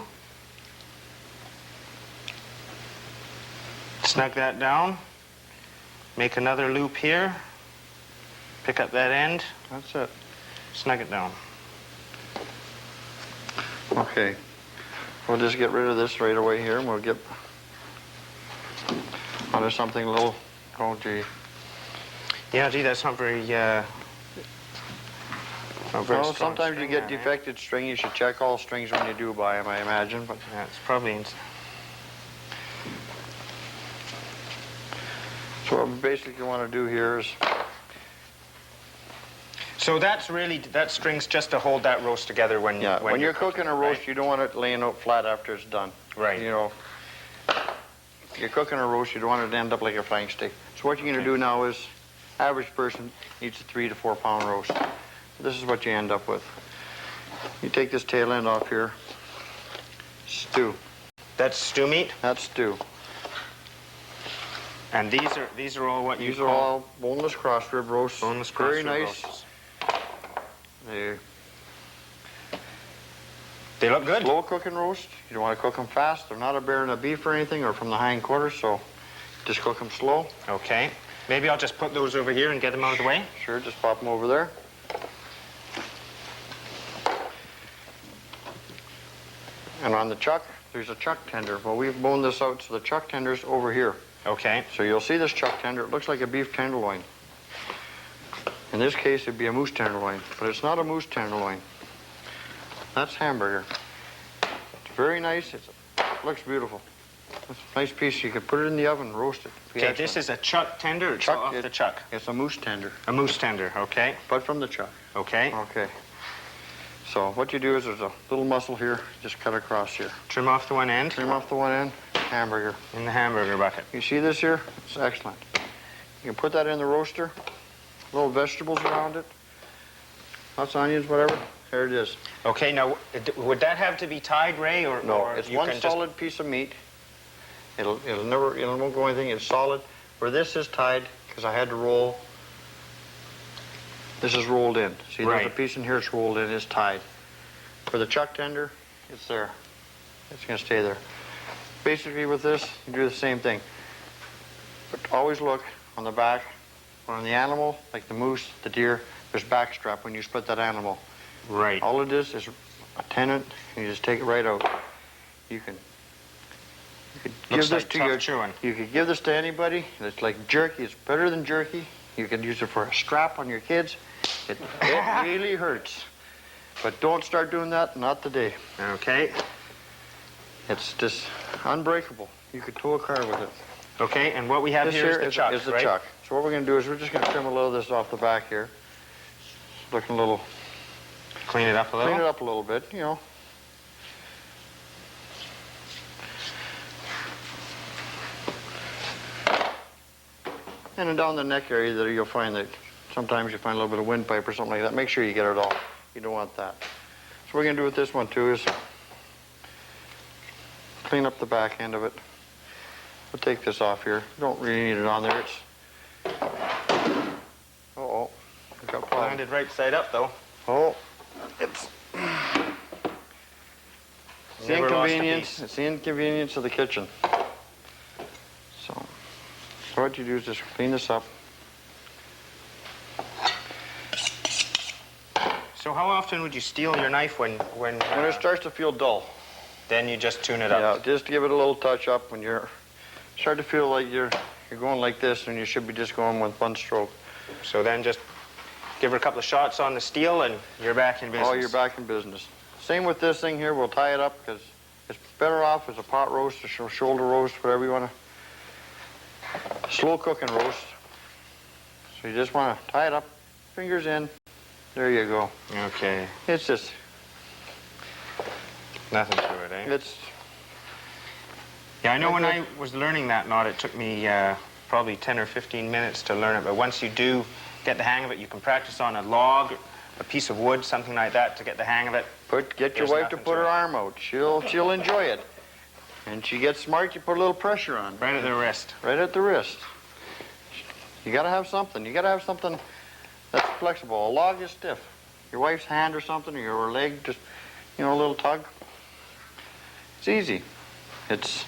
Snug that down. Make another loop here. Pick up that end.
That's it.
Snug it down.
Okay. We'll just get rid of this right away here, and we'll get onto something a little, oh gee.
Yeah, gee, that's not very, not very
Well,
strong
sometimes you
string
get
there, eh?
defected string. You should check all strings when you do buy them, I imagine. But
Yeah, it's probably...
so what we basically want to do here is,
So that's really, that string's just to hold that roast together when
yeah, when you're cooking a roast,
right?
you don't want it laying out flat after it's done.
Right.
You know, you're cooking a roast, you don't want it to end up like a flank steak. So what you're going to do now is, average person eats a 3 to 4 pound roast. This is what you end up with. You take this tail end off here, stew.
That's stew meat,
That's stew.
and these are all what you
These are
call
all boneless cross rib roasts.
boneless cross
Very
rib
nice.
roasts.
They
They look good.
slow cooking roast. You don't want to cook them fast. They're not a bear and a beef or anything, or from the hindquarters, so just cook them slow.
Okay. Maybe I'll just put those over here and get them out of the way.
Sure, just pop them over there. And on the chuck, there's a chuck tender. Well, we've boned this out, so the chuck tender's over here.
Okay.
So you'll see this chuck tender. It looks like a beef tenderloin. In this case, it'd be a moose tenderloin, but it's not a moose tenderloin. That's hamburger. It's very nice. It looks beautiful. It's a nice piece. You could put it in the oven, roast it.
Okay, this is a chuck tender. It's
Chuck,
off the chuck.
It's a moose tender,
A moose tender. Okay.
but from the chuck.
Okay.
Okay. So what you do is there's a little muscle here. Just cut across here.
Trim off the one end
Trim off the one end. Hamburger.
in the hamburger bucket.
You see this here? It's excellent. You can put that in the roaster. Little vegetables around it. Lots of onions, whatever. There it is.
Okay. Now, would that have to be tied, Ray, or
No,
or
it's
you
one
can
solid piece of meat. It won't go anything. It's solid. Where this is tied, because I had to roll. This is rolled in. See, there's a
Right.
piece in here. It's rolled in. It's tied. For the chuck tender, it's there. It's going to stay there. Basically, with this, you do the same thing. But always look on the back. On the animal, like the moose, the deer, there's back strap when you split that animal.
just right.
All it is a tenon, and you just take it right out. You could
Looks
give this
like
to
tough
your
chewing.
You could give this to anybody. It's like jerky. It's better than jerky. You could use it for a strap on your kids. It really hurts. But don't start doing that, not today.
Okay.
It's just unbreakable. You could tow a car with it.
Okay. And what we have
This
here is
here
the chuck,
is the
right?
chuck. So what we're going to do is we're just going to trim a little of this off the back here. It's looking a little,
Clean it up a little.
clean it up a little bit, you know. And then down the neck area there, you'll find that sometimes you find a little bit of windpipe or something like that. Make sure you get it all. You don't want that. So what we're going to do with this one too is clean up the back end of it. We'll take this off here. You don't really need it on there. It's... Uh-oh. We've got a problem.
Landed right side up, though.
Oh, it's... It's the
Never lost a
inconvenience.
piece.
It's the inconvenience of the kitchen. So what you do is just clean this up.
So how often would you steel your knife when
When it starts to feel dull,
then you just tune it
yeah,
up?
just give it a little touch up. When you're start to feel like you're going like this, and you should be just going with one stroke.
So then just give her a couple of shots on the steel and you're back in business.
Oh, you're back in business. Same with this thing here. We'll tie it up because it's better off as a pot roast, a shoulder roast, whatever you want to. Slow cooking roast. So you just want to tie it up, fingers in. There you go.
Okay.
It's just,
Nothing to it, eh?
it's,
Yeah, I know when I was learning that knot, it took me probably 10 or 15 minutes to learn it. But once you do get the hang of it, you can practice on a log, a piece of wood, something like that to get the hang of it.
get your
There's
wife to
nothing
put
to
her
it.
arm out. She'll enjoy it. And she gets smart, you put a little pressure on.
Right at the wrist.
Right at the wrist. You gotta have something. You gotta have something that's flexible. A log is stiff. Your wife's hand or something, or your leg, just, you know, a little tug. It's easy. It's...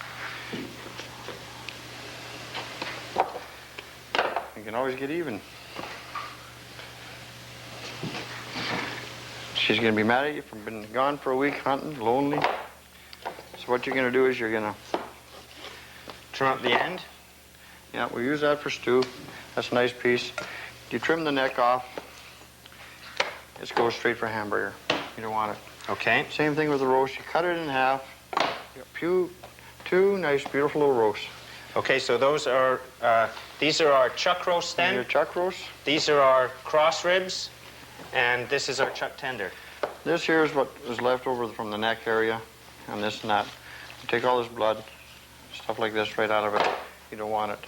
You can always get even. She's gonna be mad at you for being gone for a week hunting, lonely. So what you're gonna do is you're gonna...
Trim up the end.
Yeah, we use that for stew. That's a nice piece. You trim the neck off. It goes straight for hamburger. You don't want it.
Okay.
Same thing with the roast. You cut it in half. You got two nice, beautiful little roasts.
Okay, so those are, these are our chuck roast
And
then.
your chuck roast.
These are our cross ribs, and this is our chuck tender.
This here is what is left over from the neck area, and this and that. You take all this blood, stuff like this right out of it. You don't want it.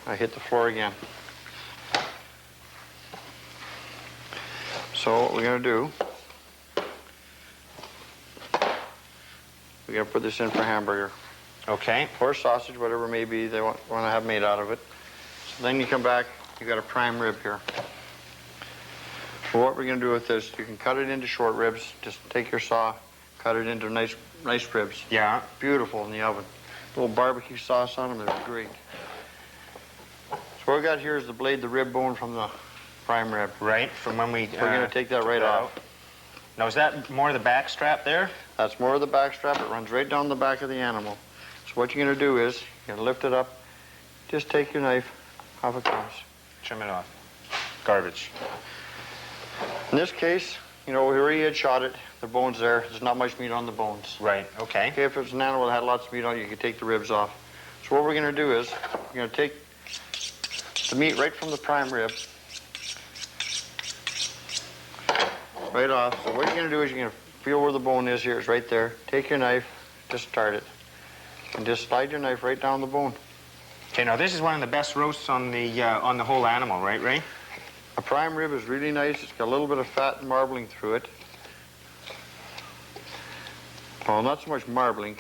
I hit the floor again. So what we're gonna do, we're gonna put this in for hamburger.
Okay.
Or sausage, whatever it may be they want to have made out of it. So then you come back, you got a prime rib here. Well, what we're going to do with this, you can cut it into short ribs. Just take your saw, cut it into nice ribs.
Yeah.
Beautiful in the oven. A little barbecue sauce on them, they're great. So what we got here is the blade, the rib bone from the prime rib.
Right, from when we...
We're going to take that right off.
Now, is that more of the back strap there?
That's more of the back strap. It runs right down the back of the animal. So what you're going to do is, you're going to lift it up, just take your knife, off it comes.
Trim it off. Garbage.
In this case, you know, we already had shot it. The bone's there. There's not much meat on the bones.
Right, okay.
Okay, if it's an animal that had lots of meat on it, you can take the ribs off. So what we're going to do is, we're going to take the meat right from the prime rib, right off. So what you're going to do is you're going to feel where the bone is here. It's right there. Take your knife, just start it, and just slide your knife right down the bone.
Okay, now this is one of the best roasts on the whole animal, right, Ray?
A prime rib is really nice. It's got a little bit of fat and marbling through it. Well, not so much marbling,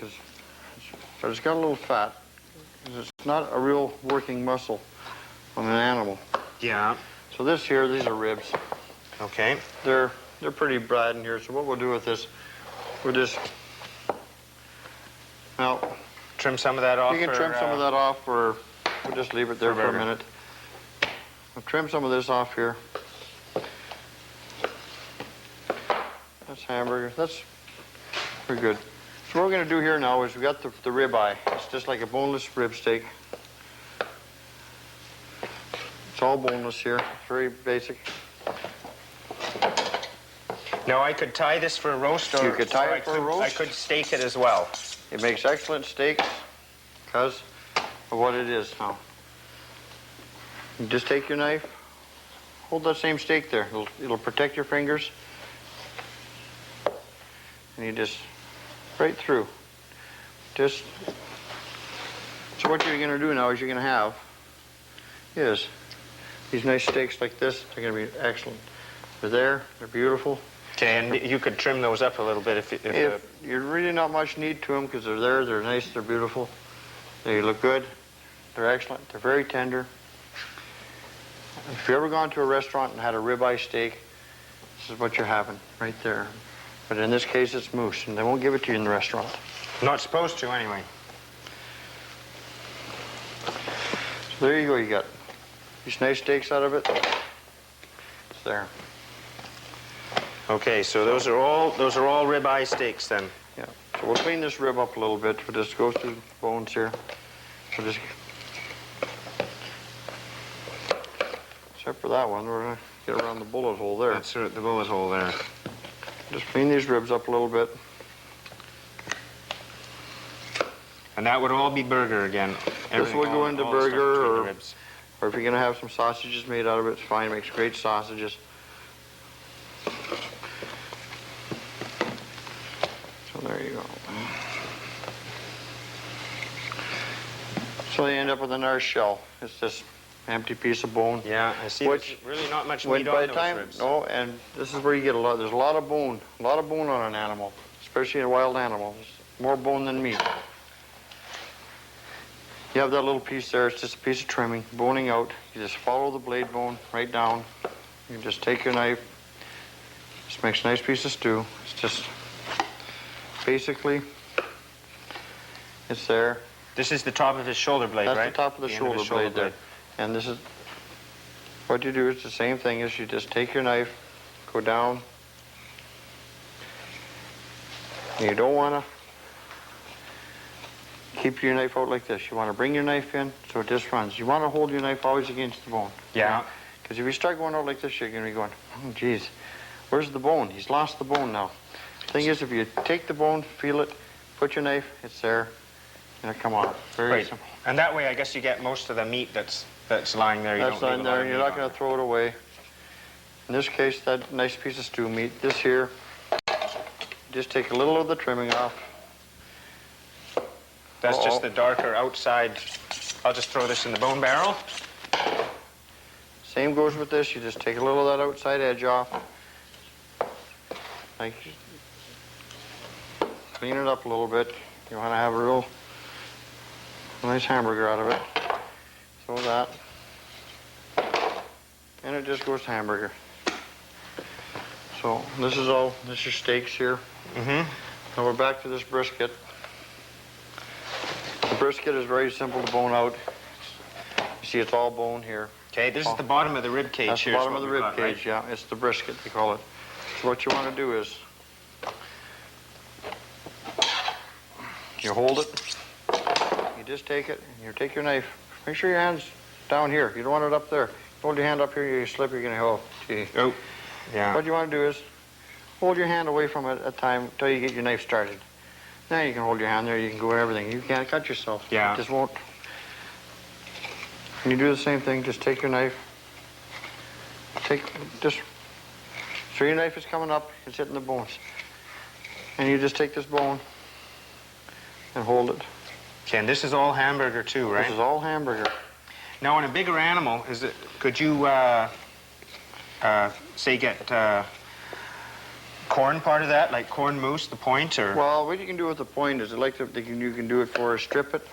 but it's got a little fat. It's not a real working muscle on an animal.
Yeah.
So these are ribs.
Okay.
They're pretty bad in here. So what we'll do with this, we'll just, now,
Trim some of that off.
you can trim some of that off, or we'll just leave it there for a minute. We'll trim some of this off here. That's hamburger. That's pretty good. So what we're going to do here now is we got the rib eye. It's just like a boneless rib steak. It's all boneless here. It's very basic.
Now, I could tie this for a roast, or
You could tie it for a roast.
I could steak it as well.
It makes excellent steaks because of what it is now. You just take your knife, hold that same steak there. It'll protect your fingers. And you just, right through. So what you're going to do now is you're going to have is. These nice steaks like this are going to be excellent. They're there. They're beautiful.
Okay, and you could trim those up a little bit if
You're really not much need to them because they're there. They're nice. They're beautiful. They look good. They're excellent. They're very tender. If you've ever gone to a restaurant and had a ribeye steak, this is what you're having right there. But in this case, it's moose, and they won't give it to you in the restaurant.
Not supposed to, anyway.
So there you go. You got these nice steaks out of it. It's there.
Okay, so those are all ribeye steaks then.
Yeah. So we'll clean this rib up a little bit. We'll just go through the bones here. We'll just, except for that one, we're gonna get around the bullet hole there.
That's the bullet hole there.
Just clean these ribs up a little bit.
And that would all be burger again.
This will go into
all the stuff
burger,
between the
or
ribs.
if you're gonna have some sausages made out of it, it's fine. It makes great sausages. So there you go. So you end up with a nice shell. It's this empty piece of bone.
Yeah, I see.
Which,
there's really not much
When
meat
by
on
the
those
time,
ribs.
no, and this is where you get a lot. There's a lot of bone on an animal, especially a wild animal. There's more bone than meat. You have that little piece there. It's just a piece of trimming, boning out. You just follow the blade bone right down. You just take your knife. Just makes a nice piece of stew. It's just basically, it's there.
This is the top of his shoulder blade,
That's
right?
the top of the
end
shoulder
his
blade there. And this is, what you do is the same thing as you just take your knife, go down. And you don't want to keep your knife out like this. You want to bring your knife in so it just runs. You want to hold your knife always against the bone.
Yeah.
Because if you start going out like this, you're going to be going, oh, geez, where's the bone? He's lost the bone now. The thing is, if you take the bone, feel it, put your knife, it's there, and it'll come off. Very
Right.
simple.
And that way, I guess you get most of the meat that's lying there.
That's
you don't
lying
leave a lot
there.
of
You're
meat
not
on
going to throw it away. In this case, that nice piece of stew meat, this here, just take a little of the trimming off.
That's just the darker outside. I'll just throw this in the bone barrel.
Same goes with this. You just take a little of that outside edge off. Like, clean it up a little bit. You want to have a real nice hamburger out of it. Throw that. And it just goes to hamburger. So this is your steaks here.
Mm-hmm.
Now we're back to this brisket. The brisket is very simple to bone out. You see, it's all bone here.
Okay, this is the bottom of the rib cage
That's
here.
the
is
bottom
what
of the
we've
rib
got, right?
cage, yeah. It's the brisket, they call it. So what you want to do is, you hold it, you just take it, and you take your knife. Make sure your hand's down here. You don't want it up there. Hold your hand up here, you slip, you're going to go, gee.
Oh, yeah.
What you want to do is, hold your hand away from it at a time until you get your knife started. Now you can hold your hand there, you can go everything. You can't cut yourself.
Yeah.
It just won't. And you do the same thing, just take your knife, so your knife is coming up, it's hitting the bones. And you just take this bone and hold it.
Okay, and this is all hamburger too, right?
This is all hamburger.
Now, on a bigger animal, could you, say, get corn part of that, like corn moose, the point, or?
Well, what you can do with the point is, you can do it for strip it,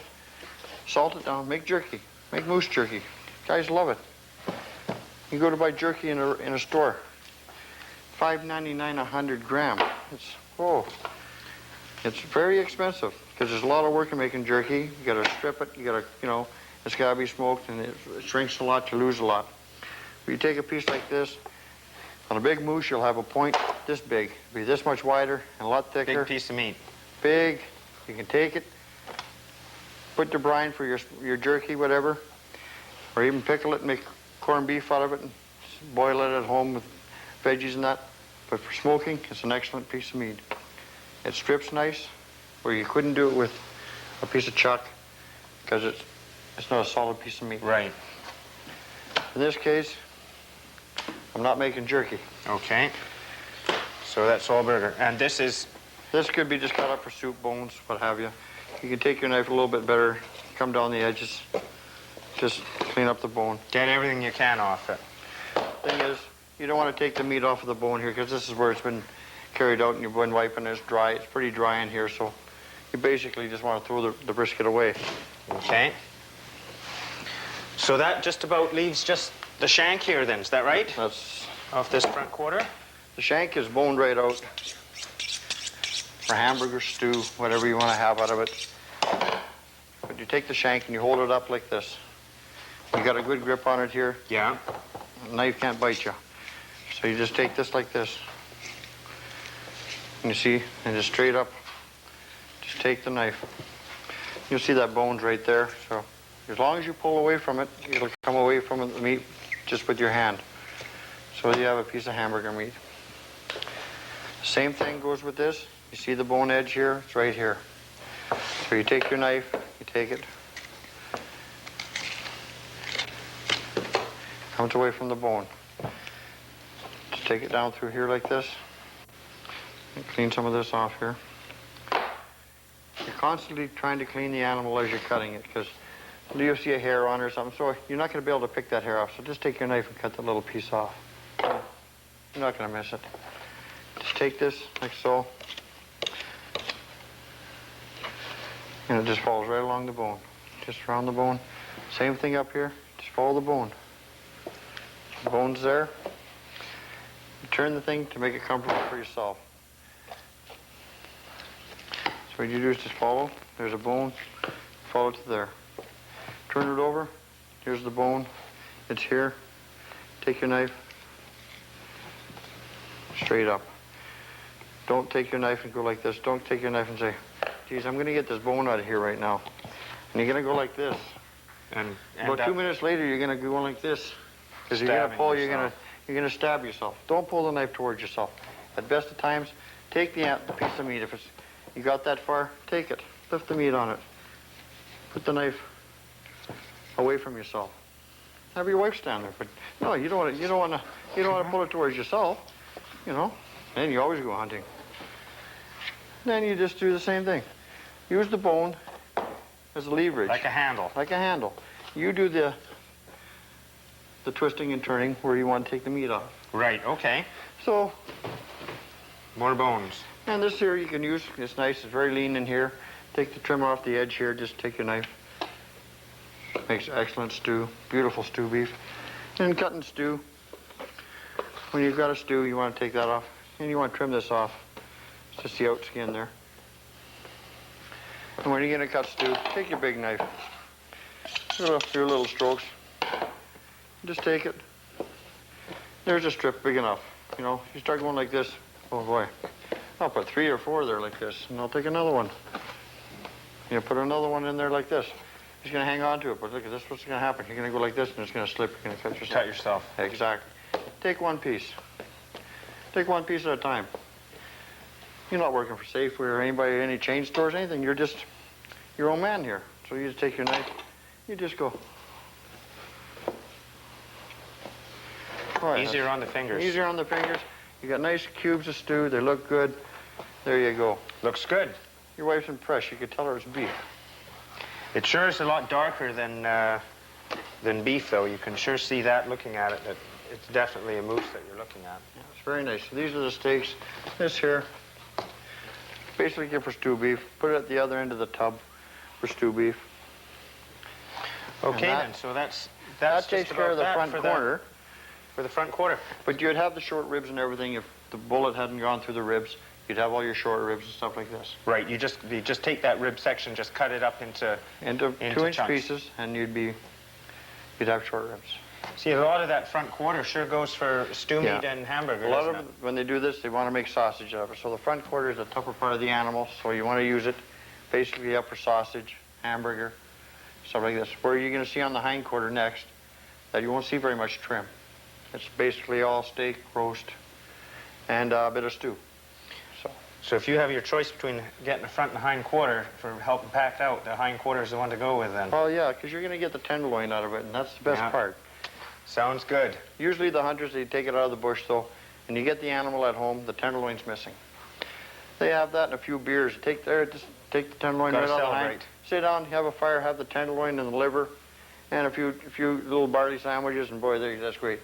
salt it down, make jerky, make moose jerky. Guys love it. You go to buy jerky in a store, $5.99 100 gram. It's very expensive because there's a lot of work in making jerky. You got to strip it. You got to, it's got to be smoked, and it shrinks a lot. You lose a lot. But you take a piece like this. On a big moose, you'll have a point this big. It'll be this much wider and a lot thicker.
Big piece of meat.
Big. You can take it, put the brine for your jerky, whatever, or even pickle it and make corned beef out of it and boil it at home with veggies and that. But for smoking, it's an excellent piece of meat. It strips nice, where you couldn't do it with a piece of chuck because it's not a solid piece of meat.
Right.
In this case, I'm not making jerky.
Okay. So that's all burger. And this
could be just cut up for soup, bones, what have you. You can take your knife a little bit better, come down the edges, Just clean up the bone.
Get everything you can off it.
Thing is, you don't want to take the meat off of the bone here because this is where it's been carried out and you've been wiping it. It's dry. It's pretty dry in here, so you basically just want to throw the brisket away.
Okay. So that just about leaves just the shank here then, is that right?
That's
Off this front quarter?
the shank is boned right out for hamburger, stew, whatever you want to have out of it. But you take the shank and you hold it up like this. You got a good grip on it here.
Yeah.
The knife can't bite you. So you just take this like this. And you see, and just straight up, just take the knife. You'll see that bone's right there. So as long as you pull away from it, it'll come away from the meat just with your hand. So you have a piece of hamburger meat. Same thing goes with this. You see the bone edge here? It's right here. So you take your knife, you take it, comes away from the bone. Just take it down through here like this. And clean some of this off here. You're constantly trying to clean the animal as you're cutting it because you'll see a hair on it or something, so you're not going to be able to pick that hair off. So just take your knife and cut that little piece off. You're not going to miss it. Just take this like so. And it just falls right along the bone. Just around the bone. Same thing up here. Just follow the bone. The bone's there. You turn the thing to make it comfortable for yourself. So what you do is just follow. There's a bone. Follow to there. Turn it over. Here's the bone. It's here. Take your knife. Straight up. Don't take your knife and go like this. Don't take your knife and say, geez, I'm going to get this bone out of here right now. And you're going to go like this.
And
About 2 minutes later, you're going to go like this. Because you're going to pull, you're going to stab yourself. Don't pull the knife towards yourself. At best of times, take the piece of meat. If it's, you got that far, take it. Lift the meat on it. Put the knife away from yourself. Have your wife stand there. But no, you don't want to pull it towards yourself. You know. Then you always go hunting. Then you just do the same thing. Use the bone as a leverage.
like a handle.
Like a handle. You do the twisting and turning where you want to take the meat off.
Right, okay.
So,
More bones.
and this here you can use, it's nice, it's very lean in here. Take the trim off the edge here, just take your knife. Makes excellent stew, beautiful stew beef. And cutting stew, when you've got a stew, you want to take that off. And you want to trim this off. It's just the out skin there. And when you're going to cut stew, take your big knife. Do your little strokes. Just take it. There's a strip big enough. You know, you start going like this, oh boy. I'll put 3 or 4 there like this, and I'll take another one. You know, put another one in there like this. He's going to hang on to it, but look at this, what's going to happen? You're going to go like this, and it's going to slip. You're going to cut yourself.
Cut yourself.
Exactly. Take one piece. Take one piece at a time. You're not working for Safeway or anybody, any chain stores, anything. You're just your own man here. So you just take your knife, you just go. Right.
Easier on the fingers.
Easier on the fingers. You got nice cubes of stew. They look good. There you go.
Looks good.
Your wife's impressed. You could tell her it's beef.
It sure is a lot darker than beef, though. You can sure see that looking at it, that it's definitely a moose that you're looking at.
Yeah, it's very nice. So these are the steaks. This here, basically good for stew beef. Put it at the other end of the tub for stew beef.
Okay,
that-
then. So that's
That
just
takes care of the
about
front
that
corner.
for the front quarter.
But you'd have the short ribs and everything. If the bullet hadn't gone through the ribs, you'd have all your short ribs and stuff like this.
Right. You just take that rib section, just cut it up into
Into 2-inch
chunks.
pieces, and you'd have short ribs.
See, a lot of that front quarter sure goes for stew meat
Yeah.
and hamburger.
A lot
doesn't
of
it?
when they do this, they want to make sausage out of it. So the front quarter is the tougher part of the animal, so you want to use it basically up for sausage, hamburger, stuff like this. Where you're going to see on the hind quarter next, that you won't see very much trim. It's basically all steak, roast, and a bit of stew.
So if you have your choice between getting the front and the hind quarter for helping packed out, the hind quarter is the one to go with then.
Oh yeah, because you're going to get the tenderloin out of it, and that's the best
Yeah.
part.
Sounds good.
Usually the hunters, they take it out of the bush, though, and you get the animal at home, the tenderloin's missing. They have that and a few beers. Just take the tenderloin
Gotta
right out of the hind.
celebrate.
Sit down, have a fire, have the tenderloin and the liver, and a few little barley sandwiches, and boy, that's great.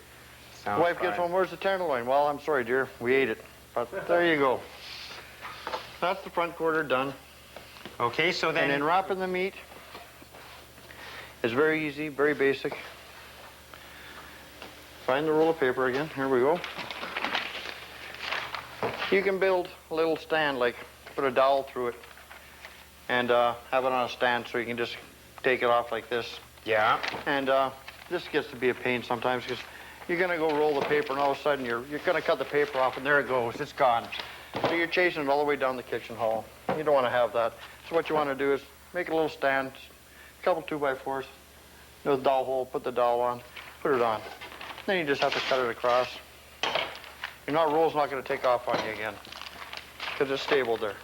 Sounds
The wife
fine.
gets home, where's the tenderloin? Well, I'm sorry, dear, we ate it. But there you go. That's the front quarter done.
Okay, so
And
then...
then wrapping the meat is very easy, very basic. Find the roll of paper again. Here we go. You can build a little stand, like put a dowel through it and have it on a stand so you can just take it off like this.
Yeah.
And this gets to be a pain sometimes because you're going to go roll the paper and all of a sudden you're going to cut the paper off and there it goes. It's gone. So you're chasing it all the way down the kitchen hall. You don't want to have that. So what you want to do is make a little stand, a couple 2x4s, with a dowel hole, put the dowel on, put it on. Then you just have to cut it across. Your roll's not going to take off on you again because it's stable there.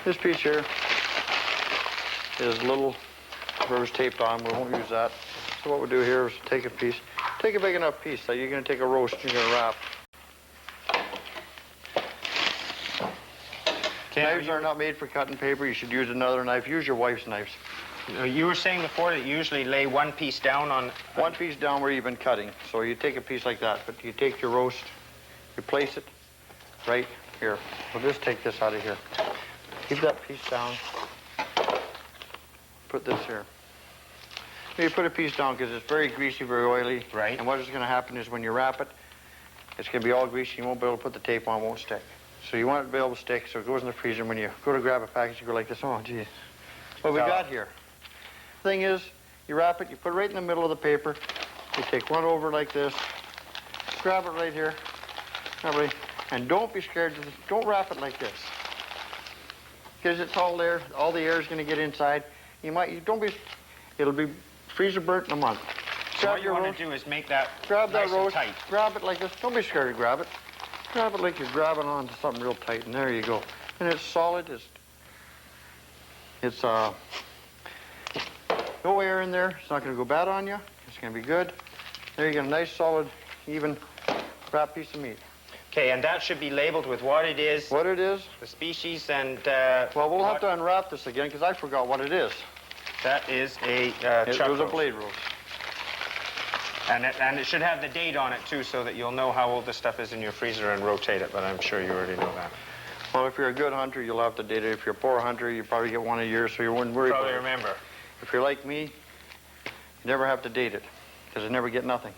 This piece here is a little rubber's taped on. We won't use that. So what we'll do here is take a piece. Take a big enough piece that you're going to take a roast and you're going to wrap. Knives are not made for cutting paper. You should use another knife. Use your wife's knives.
You were saying before that you usually lay one piece down on...
One piece down where you've been cutting. So you take a piece like that, but you take your roast, you place it right here. We'll just take this out of here. Keep that piece down. Put this here. You put a piece down because it's very greasy, very oily.
Right.
And what is going to happen is when you wrap it, it's going to be all greasy. You won't be able to put the tape on, it won't stick. So you want it to be able to stick, so it goes in the freezer. When you go to grab a package, you go like this. Oh, geez. What we got here? Thing is, you wrap it, you put it right in the middle of the paper. You take one over like this, grab it right here, and don't be scared. Don't wrap it like this, because it's all there. All the air is going to get inside. Don't be. It'll be freezer burnt in a month.
So what you want to do is make that
grab that
nice and
roast,
tight.
grab it like this. Don't be scared to grab it. Grab it like you're grabbing onto something real tight, and there you go. And it's solid. It's no air in there. It's not going to go bad on you. It's going to be good. There you get a nice, solid, even wrapped piece of meat.
Okay, and that should be labeled with what it is,
What it is?
the species, and...
Well, we'll have to unwrap this again because I forgot what it is.
That is a
It
chuck
was a
roast.
blade roast.
And it should have the date on it, too, so that you'll know how old the stuff is in your freezer and rotate it, but I'm sure you already know that.
Well, if you're a good hunter, you'll have to date it. If you're a poor hunter, you probably get one a year, so you wouldn't worry
Probably
about it.
remember.
If you're like me, you never have to date it because you never get nothing.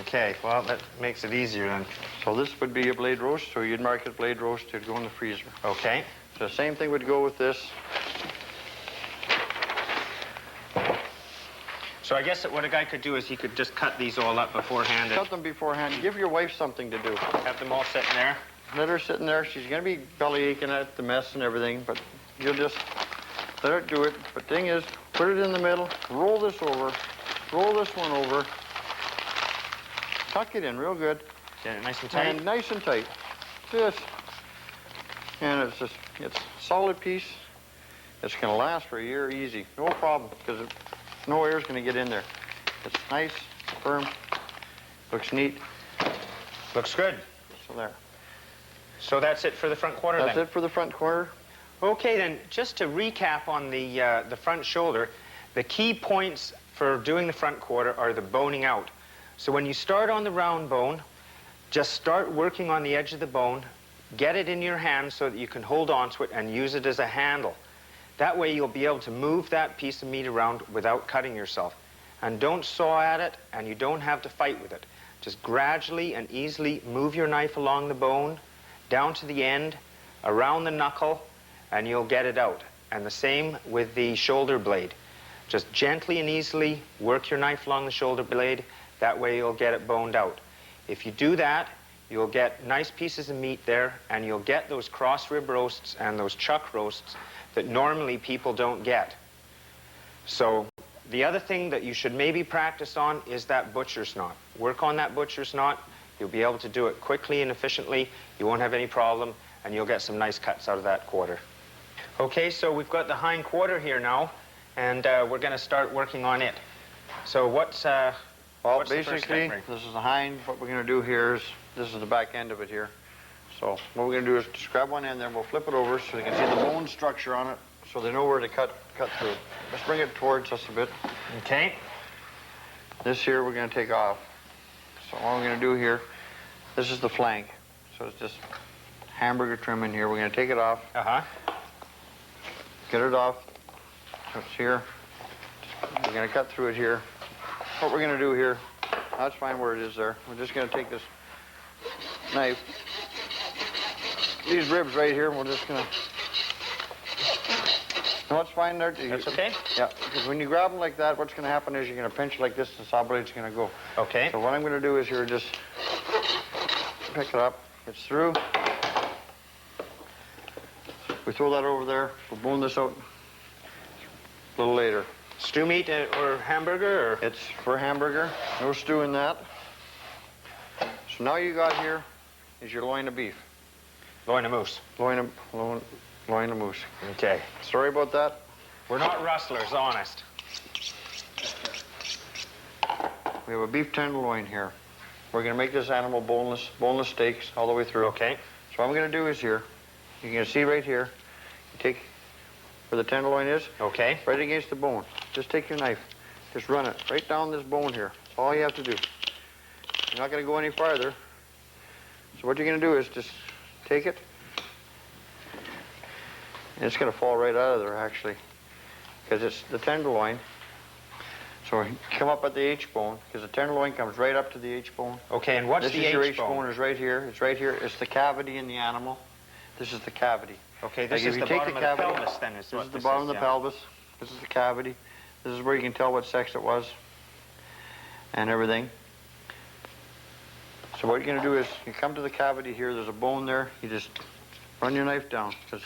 Okay, well, that makes it easier then.
So this would be a blade roast, so you'd mark it blade roast, it'd go in the freezer.
Okay.
So the same thing would go with this.
So I guess that what a guy could do is he could just cut these all up beforehand and
Cut them beforehand. Give your wife something to do.
have them all sitting there.
Let her sit in there. She's going to be belly aching at the mess and everything, but you'll just let her do it. But thing is, put it in the middle, roll this over, roll this one over, tuck it in real good.
Get it nice and tight.
And nice and tight. This. And it's a solid piece. It's going to last for a year easy. No problem, because no air is going to get in there. It's nice, firm, looks neat.
Looks good.
So there.
So that's it for the front quarter
That's
then?
it for the front quarter.
Okay, then, just to recap on the front shoulder, the key points for doing the front quarter are the boning out. So when you start on the round bone, just start working on the edge of the bone, get it in your hand so that you can hold on to it and use it as a handle. That way you'll be able to move that piece of meat around without cutting yourself. And don't saw at it, and you don't have to fight with it. Just gradually and easily move your knife along the bone, down to the end, around the knuckle, and you'll get it out. And the same with the shoulder blade. Just gently and easily work your knife along the shoulder blade. That way you'll get it boned out. If you do that, you'll get nice pieces of meat there, and you'll get those cross rib roasts and those chuck roasts that normally people don't get. So the other thing that you should maybe practice on is that butcher's knot. Work on that butcher's knot. You'll be able to do it quickly and efficiently. You won't have any problem, and you'll get some nice cuts out of that quarter. Okay, so we've got the hind quarter here now, and we're going to start working on it. So what's
Well,
the first
basically,
step, Ray?
this is the hind. What we're going to do here is, this is the back end of it here. So what we're going to do is just grab one end there, we'll flip it over so you can see the bone structure on it. So so they know where to cut through. Let's bring it towards us a bit.
Okay.
This here we're going to take off. So all I'm going to do here, this is the flank. So it's just hamburger trim in here. We're going to take it off.
Uh-huh.
Get it off. So it's here. We're going to cut through it here. What we're going to do here, that's fine where it is there. We're just going to take this knife, these ribs right here, and we're just going to... No, it's fine there.
That's okay?
Yeah, because when you grab them like that, what's going to happen is you're going to pinch like this, the saw blade's going to go.
Okay.
So what I'm going to do is here, just pick it up. It's through. We throw that over there. We'll bone this out a little later.
Stew meat or hamburger, or?
It's for hamburger. No stew in that. So now you got here is your loin of beef.
Loin of moose.
Loin of moose.
Okay.
Sorry about that.
We're not rustlers, honest.
We have a beef tenderloin here. We're going to make this animal boneless steaks all the way through.
Okay.
So what I'm going to do is here, you can see right here, you take where the tenderloin is,
Okay.
right against the bone. Just take your knife, just run it right down this bone here. That's all you have to do. You're not going to go any farther. So what you're going to do is just take it, and it's going to fall right out of there, actually, because it's the tenderloin. So come up at the H-bone, because the tenderloin comes right up to the H-bone.
Okay, and what's
This
the
is your
H-bone?
H-bone is right here. It's right here. It's the cavity in the animal. This is the cavity.
Okay, this
Like,
is
if
the
you take
bottom
the
of the
cavity,
pelvis, then, is
This
what
is the
this
bottom of the
yeah.
pelvis. This is the cavity. This is where you can tell what sex it was and everything. So what you're going to do is you come to the cavity here. There's a bone there. You just run your knife down, because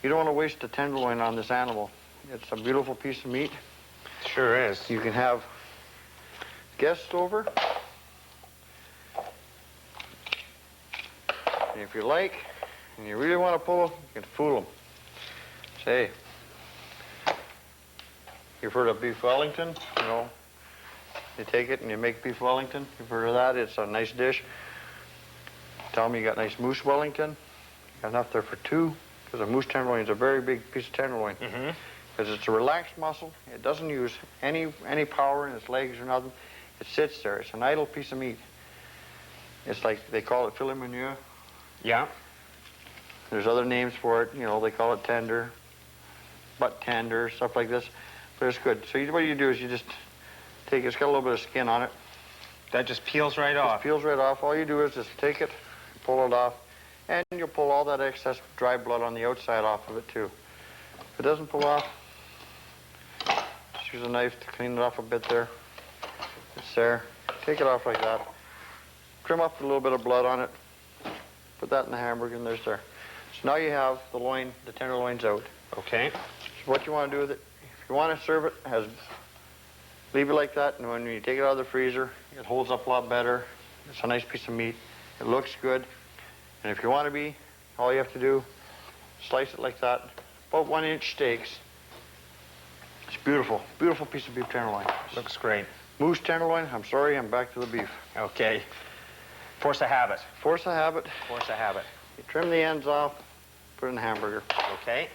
you don't want to waste the tenderloin on this animal. It's a beautiful piece of meat.
Sure is.
You can have guests over. And if you like, and you really want to pull them, you can fool them. Say, you've heard of beef Wellington? You know, you take it and you make beef Wellington. You've heard of that? It's a nice dish. Tell them you got nice moose Wellington. You got enough there for two, because a moose tenderloin is a very big piece of tenderloin.
Mm-hmm.
Because it's a relaxed muscle. It doesn't use any power in its legs or nothing. It sits there. It's an idle piece of meat. It's like, they call it filet mignon.
Yeah.
There's other names for it. You know, they call it tender, butt tender, stuff like this. But it's good. So what you do is you just take it. It's got a little bit of skin on it.
That just peels right
It
off.
peels right off. All you do is just take it, pull it off, and you'll pull all that excess dry blood on the outside off of it, too. If it doesn't pull off, just use a knife to clean it off a bit there. It's there. Take it off like that. Trim up a little bit of blood on it. Put that in the hamburger, and there's there. So now you have the loin, the tenderloin's out.
Okay.
So what you want to do with it, if you want to serve it, leave it like that, and when you take it out of the freezer, it holds up a lot better. It's a nice piece of meat. It looks good. And if you want to be, all you have to do, slice it like that, about 1-inch steaks. It's beautiful, beautiful piece of beef tenderloin.
Looks great.
Moose tenderloin, I'm sorry, I'm back to the beef.
Okay. Force of habit.
Force the habit.
Force of habit.
You trim the ends off, put it in the hamburger.
Okay.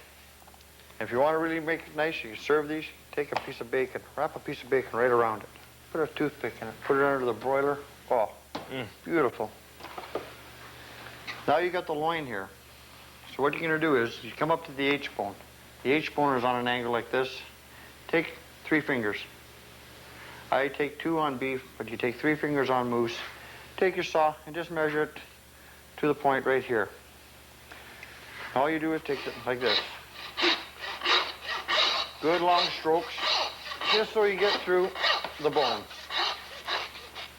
If you want to really make it nice, you can serve these, take a piece of bacon, wrap a piece of bacon right around it. Put a toothpick in it, put it under the broiler. Oh, beautiful. Now you got the loin here. So what you're going to do is, you come up to the H-bone. The H-bone is on an angle like this. Take 3 fingers. I take 2 on beef, but you take 3 fingers on moose. Take your saw and just measure it to the point right here. All you do is take it like this. Good long strokes, just so you get through the bone.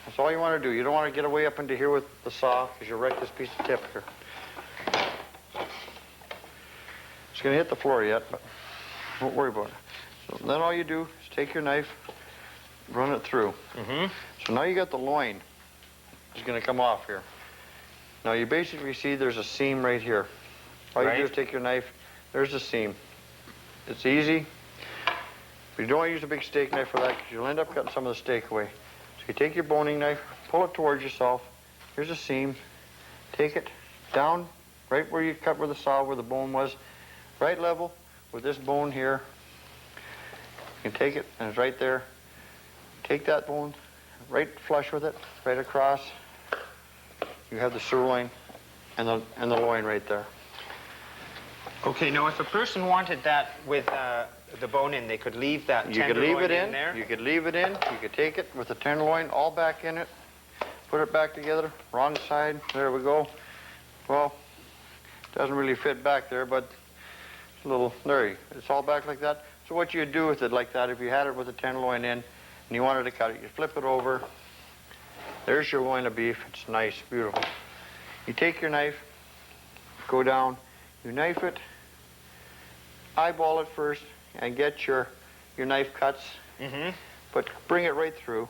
That's all you want to do. You don't want to get way up into here with the saw, because you'll wreck this piece of tip here. It's going to hit the floor yet, but don't worry about it. So then all you do is take your knife, run it through.
Mm-hmm.
So now you got the loin. It's going to come off here. Now you basically see there's a seam right here. All you do is take your knife. There's a seam. It's easy. But you don't want to use a big steak knife for that, because you'll end up cutting some of the steak away. So you take your boning knife, pull it towards yourself. Here's a seam. Take it down right where you cut with the saw, where the bone was. Right level with this bone here. You can take it, and it's right there. Take that bone, right flush with it, right across. You have the sirloin and the loin right there.
Okay, now if a person wanted that with the bone in, they could leave that
You could leave
tenderloin
it in
there?
You could leave it in. You could take it with the tenderloin all back in it. Put it back together. Wrong side. There we go. Well, doesn't really fit back there, but it's a little, it's all back like that. So what you do with it like that, if you had it with the tenderloin in and you wanted to cut it, you flip it over. There's your loin of beef. It's nice, beautiful. You take your knife, go down, you knife it, eyeball it first, and get your knife cuts, but bring it right through,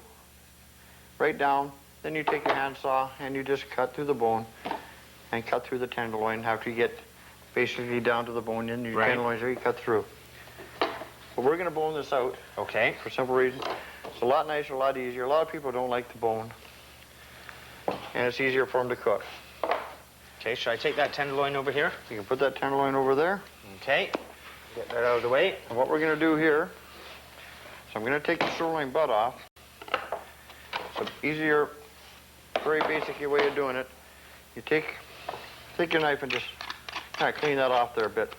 right down. Then you take your handsaw and you just cut through the bone and cut through the tenderloin. After you get basically down to the bone, and your tenderloins there, you cut through. But we're going to bone this out.
Okay.
For a simple reason. It's a lot nicer, a lot easier. A lot of people don't like the bone, and it's easier for them to cook.
Okay, should I take that tenderloin over here?
You can put that tenderloin over there.
Okay. Get that out of the way.
And what we're going to do here, so I'm going to take the sirloin butt off. It's an easier, very basic way of doing it. You take your knife and just kind of clean that off there a bit.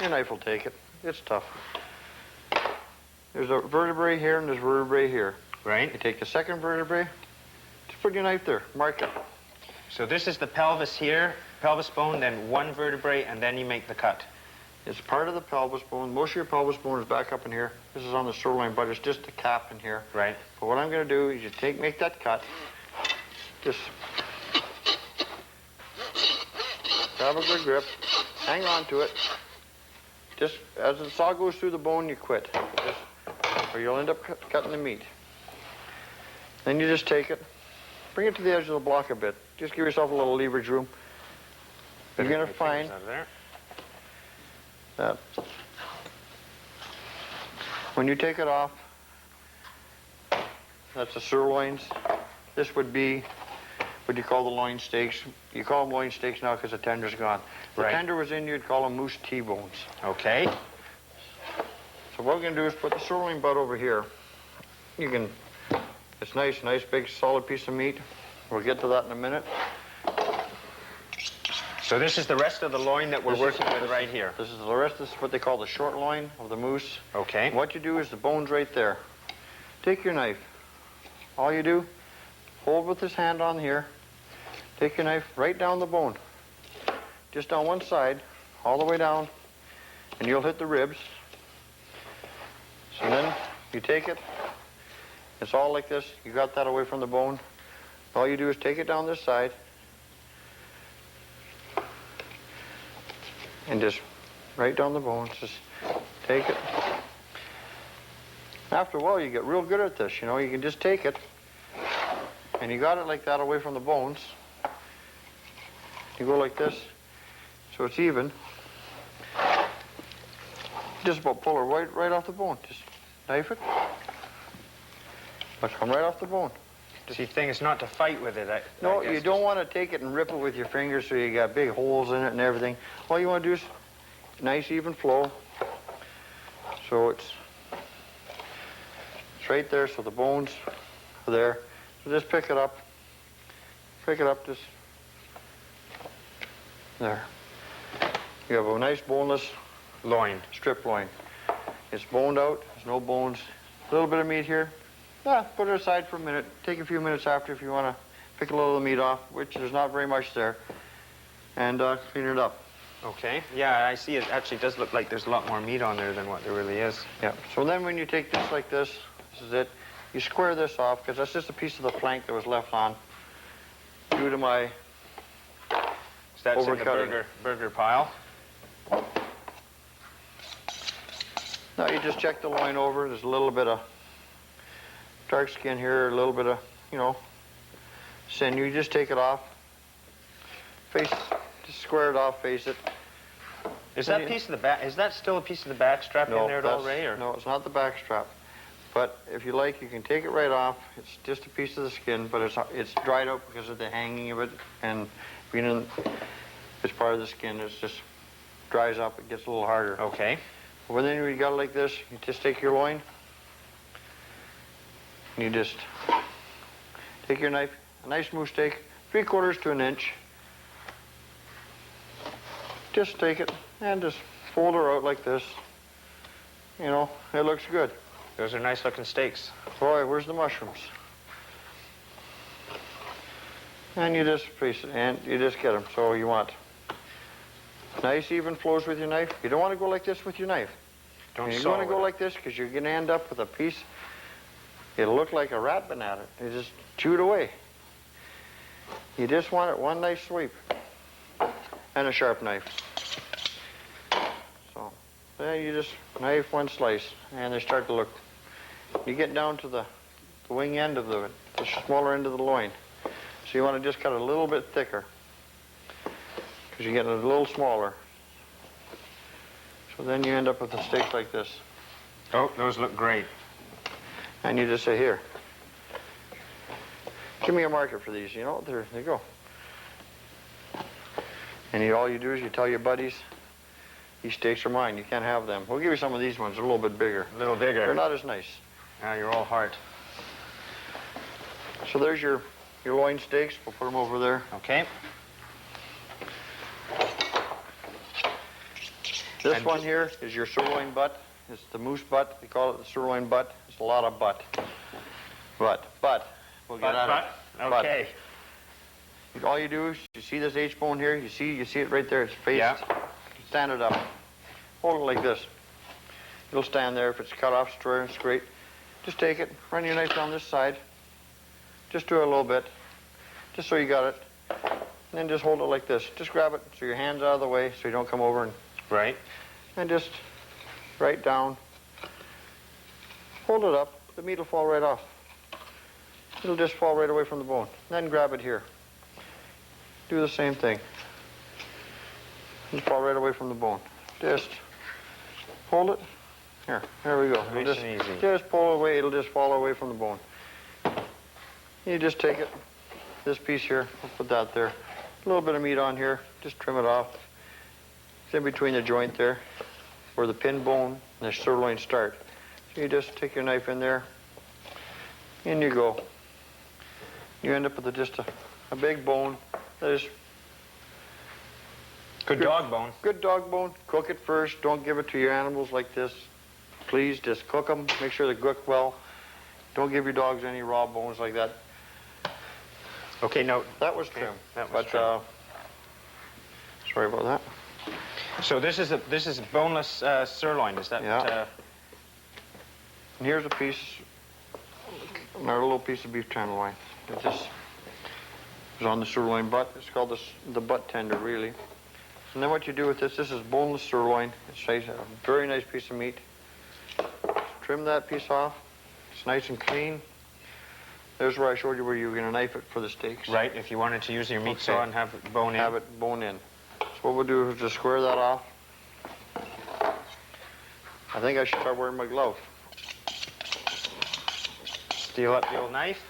Your knife will take it. It's tough. There's a vertebrae here and there's vertebrae here.
Right.
You take the second vertebrae, just put your knife there, mark it.
So this is the pelvis here, pelvis bone, then one vertebrae, and then you make the cut.
It's part of the pelvis bone. Most of your pelvis bone is back up in here. This is on the sirloin, but it's just the cap in here.
Right.
But what I'm going to do is you make that cut. Just have a good grip. Hang on to it. Just as the saw goes through the bone, you quit. Or you'll end up cutting the meat. Then you just take it, bring it to the edge of the block a bit. Just give yourself a little leverage room. You're going to find that when you take it off, that's the sirloins. This would be what you call the loin steaks. You call them loin steaks now because the tender's gone. If the tender was in, you'd call them moose T-bones.
Okay.
So what we're going to do is put the sirloin butt over here. It's nice big solid piece of meat. We'll get to that in a minute.
So this is the rest of the loin that we're working with right here.
This is the rest. This is what they call the short loin of the moose.
Okay.
What you do is the bone's right there. Take your knife. All you do, hold with this hand on here. Take your knife right down the bone. Just on one side, all the way down, and you'll hit the ribs. So then you take it. It's all like this. You got that away from the bone. All you do is take it down this side and just right down the bone. Just take it. After a while, you get real good at this. You know, you can just take it, and you got it like that away from the bones. You go like this, so it's even. Just about pull it right off the bone. Just knife it. It'll come right off the bone.
See, the thing is not to fight with it.
No, you don't want to take it and rip it with your fingers so you got big holes in it and everything. All you want to do is nice, even flow. So it's right there, so the bones are there. So just pick it up. Pick it up, just there. You have a nice boneless
loin,
strip loin. It's boned out, there's no bones. A little bit of meat here. Put it aside for a minute. Take a few minutes after if you want to pick a little of the meat off, which there's not very much there, and clean it up.
Okay. Yeah, I see it actually does look like there's a lot more meat on there than what there really is.
Yeah. So then when you take this like this is it. You square this off, because that's just a piece of the flank that was left on due to my
That's in the
overcutting.
burger pile.
Now you just check the loin over. There's a little bit of dark skin here, a little bit of, sinew. You just take it off. Just square it off, face it.
Is that piece of the back, is that still a piece of the back strap in there at all, Ray? Or?
No, it's not the back strap. But if you like, you can take it right off. It's just a piece of the skin, but it's dried out because of the hanging of it, and being it's part of the skin. It's just dries up. It gets a little harder.
Okay.
Well, then you got it like this. You just take your loin. And you just take your knife, a nice moose steak, 3/4 to an inch. Just take it and just fold her out like this. You know, it looks good.
Those are nice looking steaks.
Boy, where's the mushrooms? And you just place it, and you just get them. So you want nice even flows with your knife. You don't want to go like this with your knife.
Don't
You
saw
want to go
with it.
like this because you're going to end up with a piece. It'll look like a rat banana. You just chew it away. You just want it one nice sweep. And a sharp knife. So then you just knife one slice, and they start to look. You get down to the wing end of the smaller end of the loin. So you want to just cut it a little bit thicker, because you're getting it a little smaller. So then you end up with a steak like this.
Oh, those look great.
And you just say, here, give me a market for these. You know, there you go. And all you do is you tell your buddies, these steaks are mine. You can't have them. We'll give you some of these ones. They're a little bit bigger.
A little bigger.
They're not as nice.
Now you're all heart.
So there's your loin steaks. We'll put them over there.
Okay.
This
And
one here is your sirloin butt. It's the moose butt. They call it the sirloin butt. It's a lot of butt. Butt. We'll get at it.
Okay.
All you do is you see this H-bone here. You see it right there. It's faced.
Yeah.
Stand it up. Hold it like this. It'll stand there. If it's cut off square, it's great. Just take it. Run your knife down this side. Just do it a little bit. Just so you got it. And then just hold it like this. Just grab it so your hand's out of the way so you don't come over
Right.
and just right down. Hold it up. The meat will fall right off. It'll just fall right away from the bone. Then grab it here. Do the same thing. Just fall right away from the bone. Just hold it. There we go.
Nice
Just,
and easy.
just pull away. It'll just fall away from the bone. You just take it. This piece here, we'll put that there. A little bit of meat on here. Just trim it off. It's in between the joint there, where the pin bone and the sirloin start. So you just take your knife in there. In you go. You end up with just a big bone. That is
Good dog bone.
good dog bone. Cook it first. Don't give it to your animals like this. Please just cook them. Make sure they're cooked well. Don't give your dogs any raw bones like that.
Okay, no.
That was trim.
That was trim.
Sorry about that.
So this is a boneless sirloin. Is that?
Yeah. And here's a piece, another little piece of beef tenderloin. It just is on the sirloin butt. It's called the butt tender, really. And then what you do with this is boneless sirloin. It's a very nice piece of meat. Trim that piece off. It's nice and clean. There's where I showed you where you were going to knife it for the steaks.
Right, if you wanted to use your meat
Okay.
saw and have it bone in.
Have it bone in. So what we'll do is just square that off. I think I should start wearing my glove.
Steel up the old knife.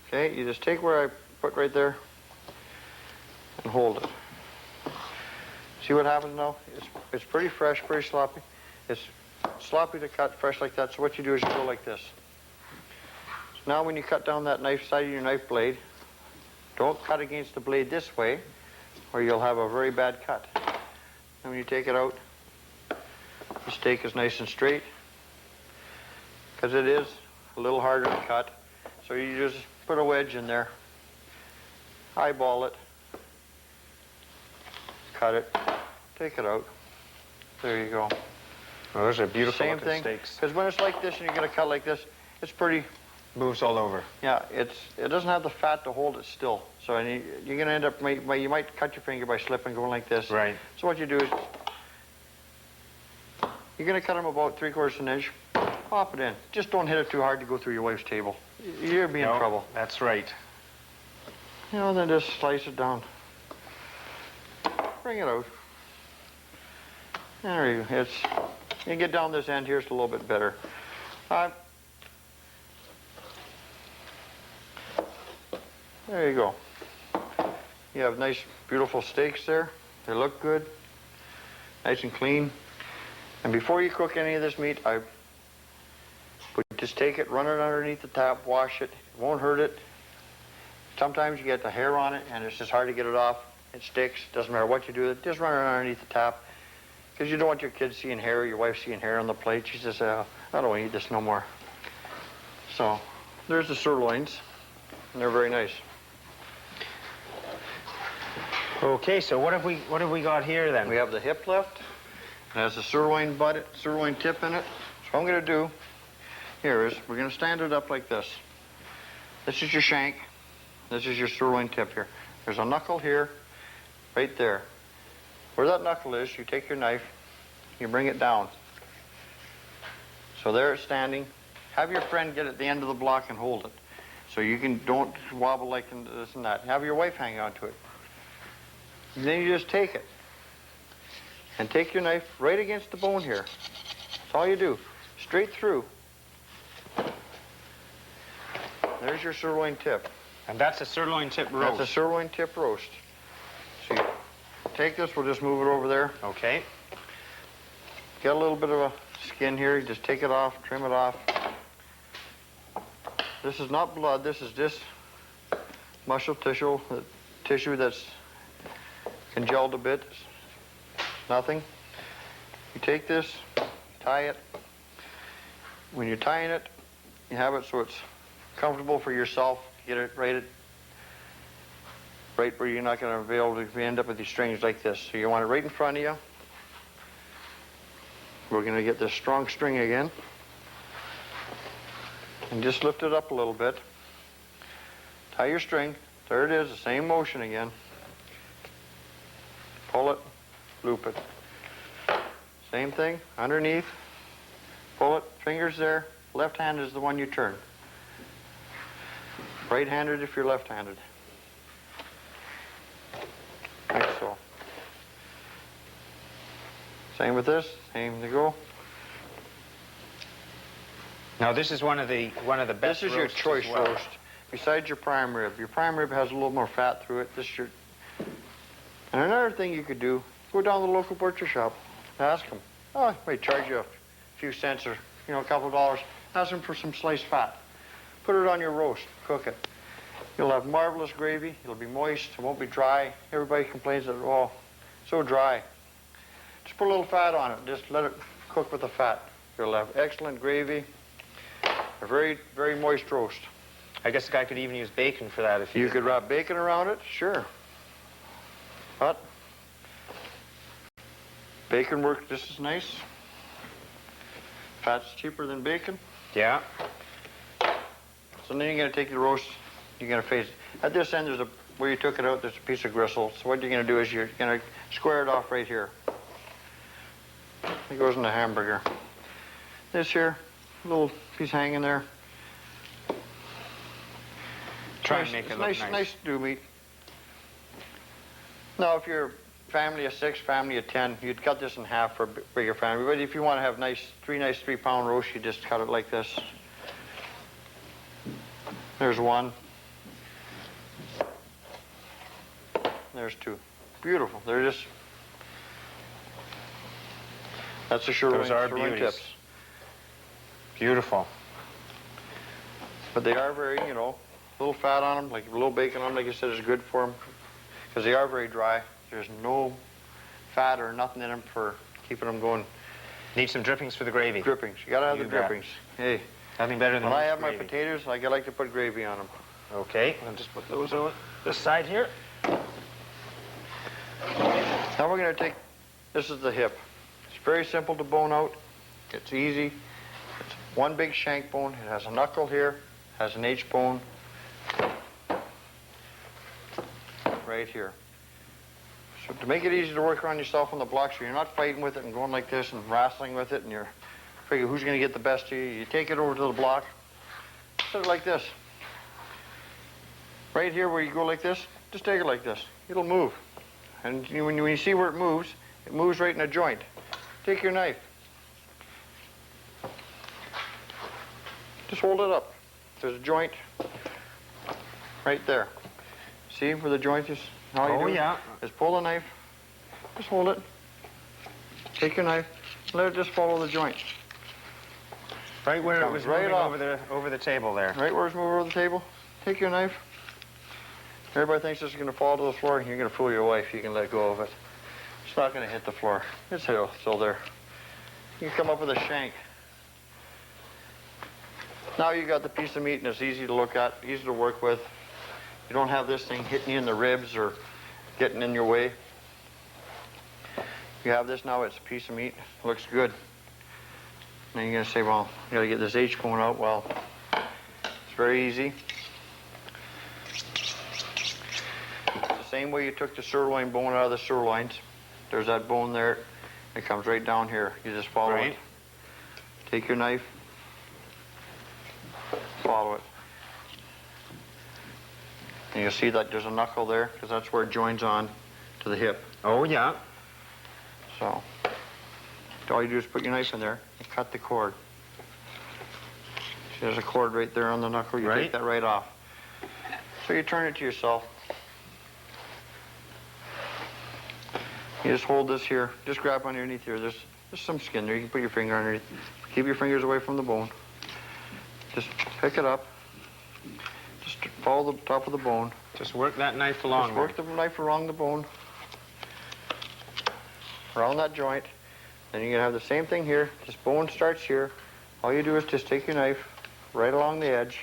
Okay, you just take where I put right there and hold it. See what happens now? It's pretty fresh, pretty sloppy. It's sloppy to cut fresh like that, so what you do is you go like this. So now when you cut down that knife side of your knife blade, don't cut against the blade this way, or you'll have a very bad cut. And when you take it out, the steak is nice and straight, because it is a little harder to cut. So you just put a wedge in there, eyeball it, cut it, take it out. There you go.
Oh, those are beautiful
Same
looking
thing,
steaks.
because when it's like this and you're going to cut like this, it's pretty,
Moves all over.
yeah, it doesn't have the fat to hold it still. So you're going to end up, you might cut your finger by slipping going like this.
Right.
So what you do is, you're going to cut them about 3/4 an inch, pop it in. Just don't hit it too hard to go through your wife's table. You'll be in
No,
trouble.
That's right.
You know, then just slice it down. Bring it out. There you go. You get down this end here, it's a little bit better. There you go. You have nice, beautiful steaks there. They look good, nice and clean. And before you cook any of this meat, I would just take it, run it underneath the tap, wash it. It won't hurt it. Sometimes you get the hair on it, and it's just hard to get it off. It sticks. Doesn't matter what you do. Just run it underneath the tap, because you don't want your kids seeing hair, your wife seeing hair on the plate. She says, I don't want to eat this no more. So there's the sirloins, and they're very nice.
Okay, so what have we got here then?
We have the hip left. It has a sirloin butt, sirloin tip in it. So what I'm going to do here is we're going to stand it up like this. This is your shank. This is your sirloin tip here. There's a knuckle here, right there. Where that knuckle is, you take your knife, you bring it down. So there it's standing. Have your friend get at the end of the block and hold it. So you don't wobble like this and that. Have your wife hang on to it. And then you just take it. And take your knife right against the bone here. That's all you do. Straight through. There's your sirloin tip.
And that's a sirloin tip roast.
That's a sirloin tip roast. So you take this, we'll just move it over there.
Okay.
Got a little bit of a skin here. You just take it off, trim it off. This is not blood. This is just muscle tissue that's congealed a bit. Nothing. You take this, tie it. When you're tying it, you have it so it's comfortable for yourself. Get it right where you're not going to be able to end up with these strings like this. So you want it right in front of you. We're going to get this strong string again. And just lift it up a little bit. Tie your string. There it is, the same motion again. Pull it, loop it. Same thing, underneath. Pull it, fingers there. Left hand is the one you turn. Right-handed if you're left-handed. Like so. Same with this, same to go.
Now this is one of the best.
This is your choice
as well.
roast. Besides your prime rib. Your prime rib has a little more fat through it. This is your... And another thing you could do, go down to the local butcher shop, ask them. Oh, they charge you a few cents or a couple of dollars. Ask them for some sliced fat. Put it on your roast, cook it. You'll have marvelous gravy. It'll be moist, it won't be dry. Everybody complains that, oh, so dry. Just put a little fat on it. Just let it cook with the fat. You'll have excellent gravy. A very, very moist roast.
I guess the guy could even use bacon for that if
you could wrap bacon around it, sure. But bacon works just as nice. Fat's cheaper than bacon.
Yeah.
So then you're going to take the roast, you're going to face it. At this end, where you took it out, there's a piece of gristle. So what you're going to do is you're going to square it off right here. It goes in the hamburger. This here, little piece hanging there.
Try and make it look nice.
Nice stew meat. Now, if you're a family of 6, family of 10, you'd cut this in half for a bigger family. But if you want to have three nice 3-pound roasts, you just cut it like this. There's one. There's 2. Beautiful. They're just... That's the sirloin tips.
Beautiful.
But they are very, a little fat on them, like a little bacon on them, like I said, is good for them. Because they are very dry. There's no fat or nothing in them for keeping them going.
Need some drippings for the gravy.
Drippings. You gotta have the drippings. Hey.
Nothing better than
when I have
gravy.
my potatoes, I like to put gravy on them.
Okay. I'll just put those on this side here.
Now we're going to take, this is the hip. It's very simple to bone out. It's easy. It's one big shank bone. It has a knuckle here, has an H bone right here. So to make it easy to work around yourself on the block so you're not fighting with it and going like this and wrestling with it and you're figuring who's going to get the best of you, you take it over to the block, set it like this. Right here where you go like this, just take it like this. It'll move. And when you see where it moves right in a joint. Take your knife. Just hold it up. There's a joint right there. See where the joint is? All you do
yeah.
is pull the knife. Just hold it. Take your knife. Let it just follow the joint.
Right where it was
Right
moving
off.
over the table there.
Right where it's moving over the table. Take your knife. Everybody thinks it's going to fall to the floor. You're going to fool your wife. You can let go of it. It's not going to hit the floor. It's still there. You can come up with a shank. Now you got the piece of meat, and it's easy to look at, easy to work with. You don't have this thing hitting you in the ribs or getting in your way. You have this now, it's a piece of meat. It looks good. Now you're going to say, well, you got to get this H bone out. Well, it's very easy. It's the same way you took the sirloin bone out of the sirloins. There's that bone there. It comes right down here. You just follow it. Take your knife. Follow it. And you'll see that there's a knuckle there, because that's where it joins on to the hip.
Oh, yeah.
So, all you do is put your knife in there and cut the cord. See, there's a cord right there on the knuckle. You take that right off. So you turn it to yourself. You just hold this here. Just grab underneath here. There's some skin there. You can put your finger underneath. Keep your fingers away from the bone. Just pick it up. Just follow the top of the bone.
Just work that knife along.
Just work the knife along the bone. Around that joint. Then you're going to have the same thing here. This bone starts here. All you do is just take your knife right along the edge.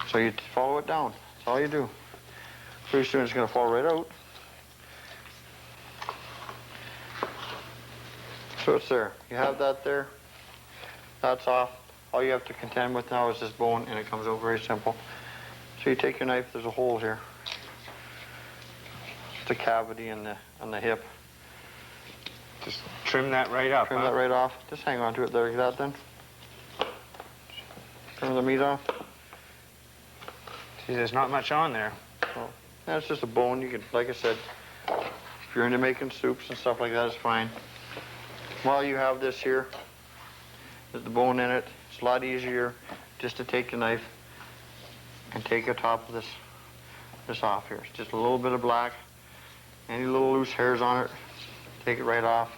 So you follow it down. That's all you do. Pretty soon it's going to fall right out. So it's there. You have that there. That's off. All you have to contend with now is this bone, and it comes out very simple. So you take your knife. There's a hole here. It's a cavity in the hip.
Just trim that right up.
Trim that right off. Just hang on to it there like that then. Trim the meat off.
See, there's not much on there.
So, that's just a bone. You can, like I said, if you're into making soups and stuff like that, it's fine. While you have this here, there's the bone in it. It's a lot easier just to take the knife and take the top of this off here. It's just a little bit of black. Any little loose hairs on it, take it right off.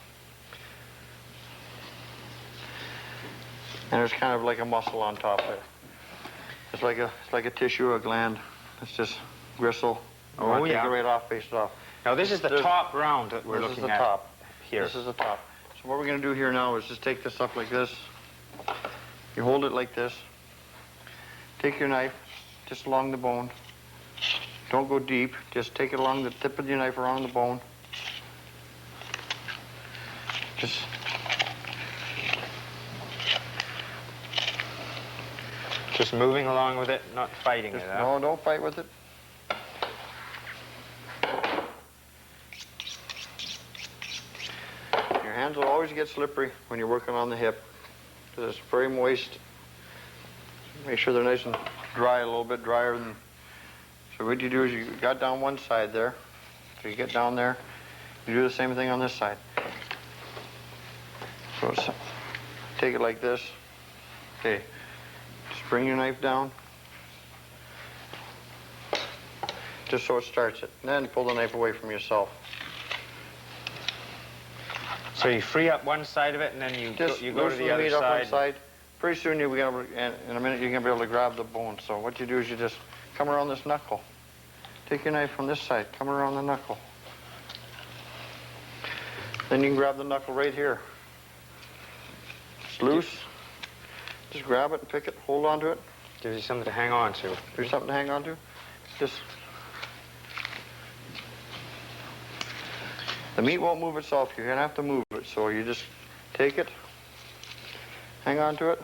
And there's kind of like a muscle on top there. It's like a tissue, a gland. It's just gristle.
Oh, yeah.
Take it right off, face it off.
Now, this is the top round that we're looking at.
This is the top.
Here.
This is the top. So what we're going to do here now is just take this up like this. You hold it like this. Take your knife just along the bone. Don't go deep. Just take it along the tip of your knife around the bone.
Just moving along with it, not fighting it out.
No, don't fight with it. Your hands will always get slippery when you're working on the hip, because it's very moist. Make sure they're nice and dry, a little bit drier than. So what you do is you got down one side there. So you get down there, you do the same thing on this side. So take it like this. Okay. Just bring your knife down. Just so it starts it. And then pull the knife away from yourself.
So you free up one side of it, and then you go to the other
meat up one
side.
side. Pretty soon you'll be able to, in a minute you're going to be able to grab the bone. So what you do is you just come around this knuckle. Take your knife from this side, come around the knuckle. Then you can grab the knuckle right here. It's loose. Just grab it and pick it, hold on to it.
Gives you something to hang on to.
Give you something to hang on to. Just. The meat won't move itself. You're going to have to move it. So you just take it, hang on to it.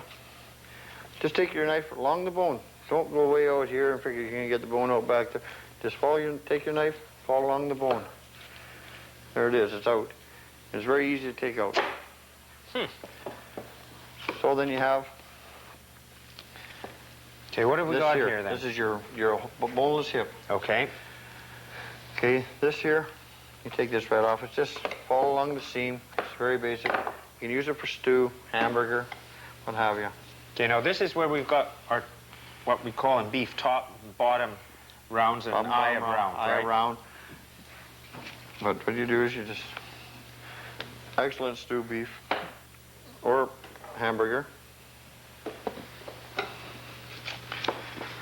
Just take your knife along the bone. Don't go way out here and figure you're going to get the bone out back there. Just take your knife, follow along the bone. There it is, it's out. It's very easy to take out. So then you have.
Okay, what have we got here then?
This is your boneless hip.
Okay.
Okay, this here, you take this right off. It's just follow along the seam. It's very basic. You can use it for stew, hamburger, what have you.
Okay, now this is where we've got our, what we call in beef, top, bottom rounds and eye of round,
eye
right?
of round. But what you do is you just Excellent stew beef or hamburger.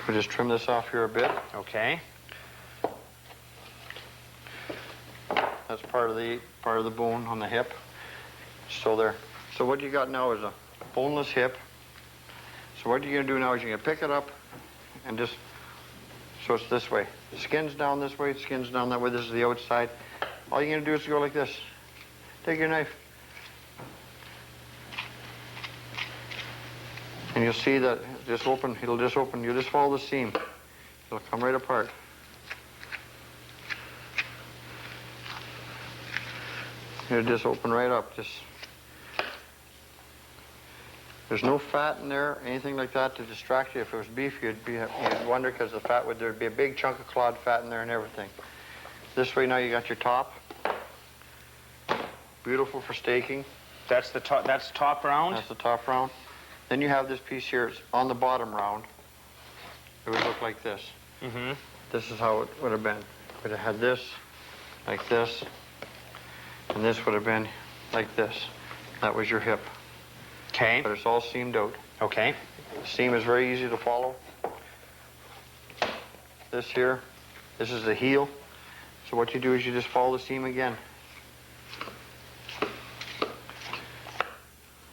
We just trim this off here a bit.
Okay.
That's part of the bone on the hip. Still there. So what you got now is a boneless hip. So what you're gonna do now is you're gonna pick it up and just, so it's this way. The skin's down this way, the skin's down that way, this is the outside. All you're gonna do is go like this. Take your knife. And you'll see that it'll just open, you just follow the seam. It'll come right apart. It'll just open right up, there's no fat in there, anything like that to distract you. If it was beef, you'd wonder because the fat there'd be a big chunk of clawed fat in there and everything. This way now you got your top. Beautiful for staking.
That's the top. That's top round.
That's the top round. Then you have this piece here. It's on the bottom round. It would look like this.
Mm-hmm.
This is how it would have been. It would have had this, like this, and this would have been like this. That was your hip.
Okay.
But it's all seamed out.
Okay.
The seam is very easy to follow. This here, this is the heel. So what you do is you just follow the seam again.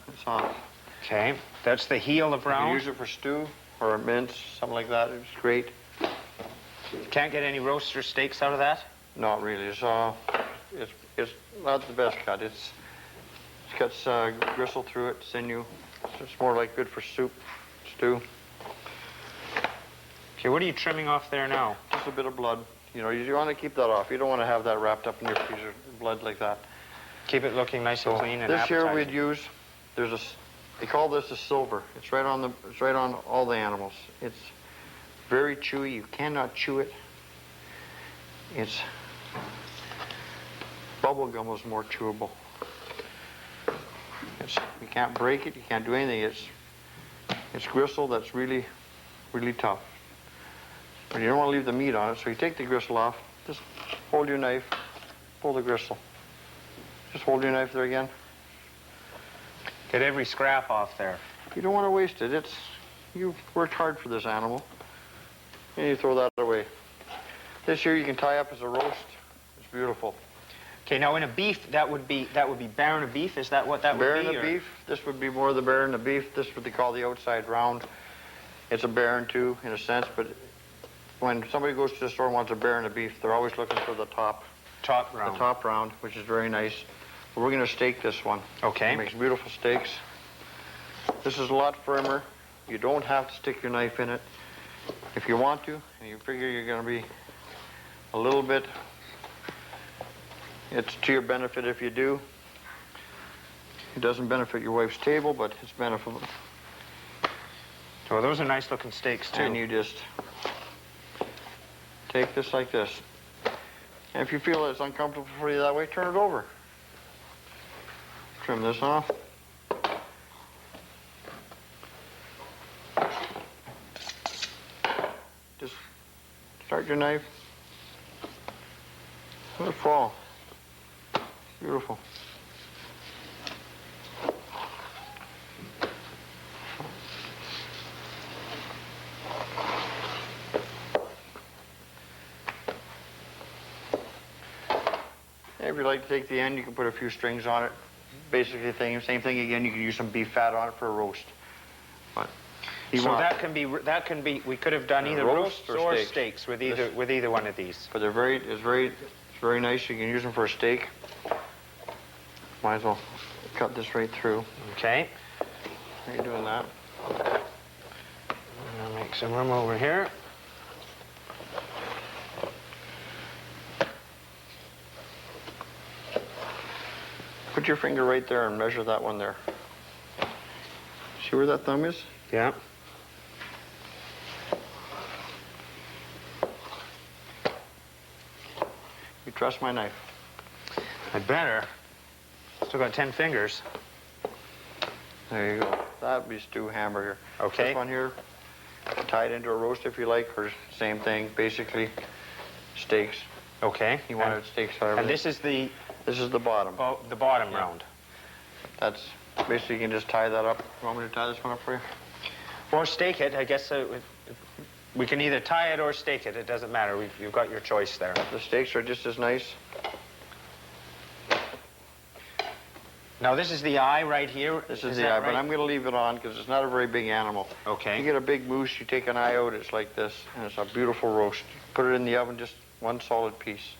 It's off.
Okay. That's the heel of
You can
round.
use it for stew or a mince, something like that. It's great.
Can't get any roast or steaks out of that?
Not really. It's not the best cut. It's got gristle through it, sinew. It's more like good for soup, stew.
Okay, what are you trimming off there now?
Just a bit of blood. You know, you want to keep that off. You don't want to have that wrapped up in your freezer, blood like that.
Keep it looking nice and clean and
this
appetizing.
here we'd use. They call this a silver. It's right on all the animals. It's very chewy. You cannot chew it. It's bubble gum was more chewable. You can't break it. You can't do anything. It's gristle that's really, really tough. But you don't want to leave the meat on it, so you take the gristle off. Just hold your knife, pull the gristle. Just hold your knife there again.
Get every scrap off there.
You don't want to waste it. You've worked hard for this animal, and you throw that away. This here you can tie up as a roast. It's beautiful.
Okay, now in a beef, that would be baron of beef. Is that what that would be?
Baron of beef. This would be more the baron of beef. This is what they call the outside round. It's a baron too, in a sense, but when somebody goes to the store and wants a baron of beef, they're always looking for the top
round.
The top round, which is very nice. But we're going to steak this one.
Okay.
It makes beautiful steaks. This is a lot firmer. You don't have to stick your knife in it. If you want to, and you figure you're going to be a little bit, it's to your benefit if you do. It doesn't benefit your wife's table, but it's beneficial.
Well, those are nice looking steaks too.
And you just take this like this. And if you feel it's uncomfortable for you that way, turn it over. Trim this off. Just start your knife. Let it fall. Beautiful. If you like to take the end, you can put a few strings on it. Basically, same thing again. You can use some beef fat on it for a roast. But
that can be. We could have done either roasts or steaks with either one of these.
But it's very nice. You can use them for a steak. Might as well cut this right through.
Okay.
How are you doing that?
I'll make some room over here.
Put your finger right there and measure that one there. See where that thumb is?
Yeah.
You trust my knife?
I'd better. Still got 10 fingers.
There you go. That'd be stew hamburger.
Okay.
This one here, tie it into a roast if you like, or same thing, basically steaks.
Okay.
You wanted steaks, however.
And this is the
This is the bottom.
the bottom round.
That's basically, you can just tie that up. You want me to tie this one up for you?
Or stake it. I guess we can either tie it or stake it. It doesn't matter. You've got your choice there.
The stakes are just as nice.
Now, this is the eye right here.
This is the eye, but I'm going to leave it on because it's not a very big animal.
Okay.
You get a big moose, you take an eye out, it's like this, and it's a beautiful roast. Put it in the oven, just one solid piece.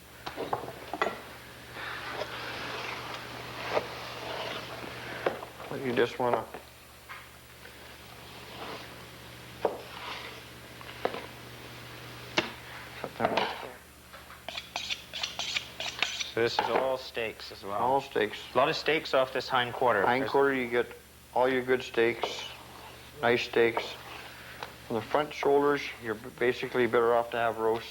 You just want to...
So this is all steaks as well.
All steaks.
A lot of steaks off this hind quarter.
Hind quarter, you get all your good steaks, nice steaks. On the front shoulders, you're basically better off to have roasts.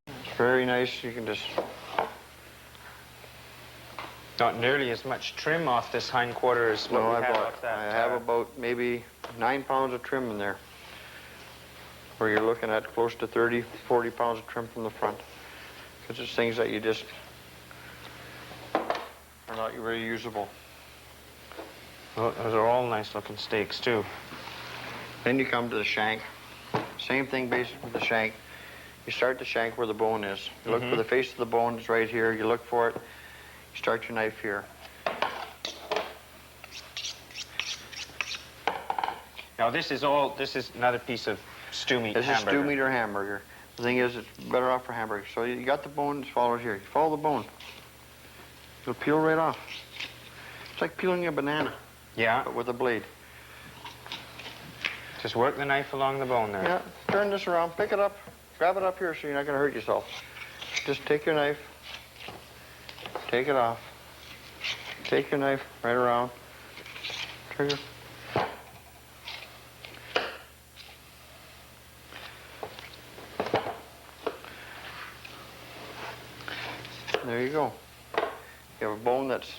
It's very nice. You can just...
Not nearly as much trim off this hind quarter as what we have off that.
I have about maybe 9 pounds of trim in there, where you're looking at close to 30, 40 pounds of trim from the front. Because it's things that you just are not very usable.
Well, those are all nice looking steaks too.
Then you come to the shank. Same thing basically with the shank. You start the shank where the bone is. You look for the face of the bone, it's right here. You look for it. You start your knife here.
Now this is another piece of stew meat
This
hamburger.
is stew meat or hamburger. The thing is, it's better off for hamburger. So you got the bone, it's followed here. You follow the bone. It'll peel right off. It's like peeling a banana.
Yeah.
But with a blade.
Just work the knife along the bone there.
Yeah, turn this around, pick it up, grab it up here so you're not going to hurt yourself. Just take your knife, take it off, take your knife right around, trigger. There you go. You have a bone that's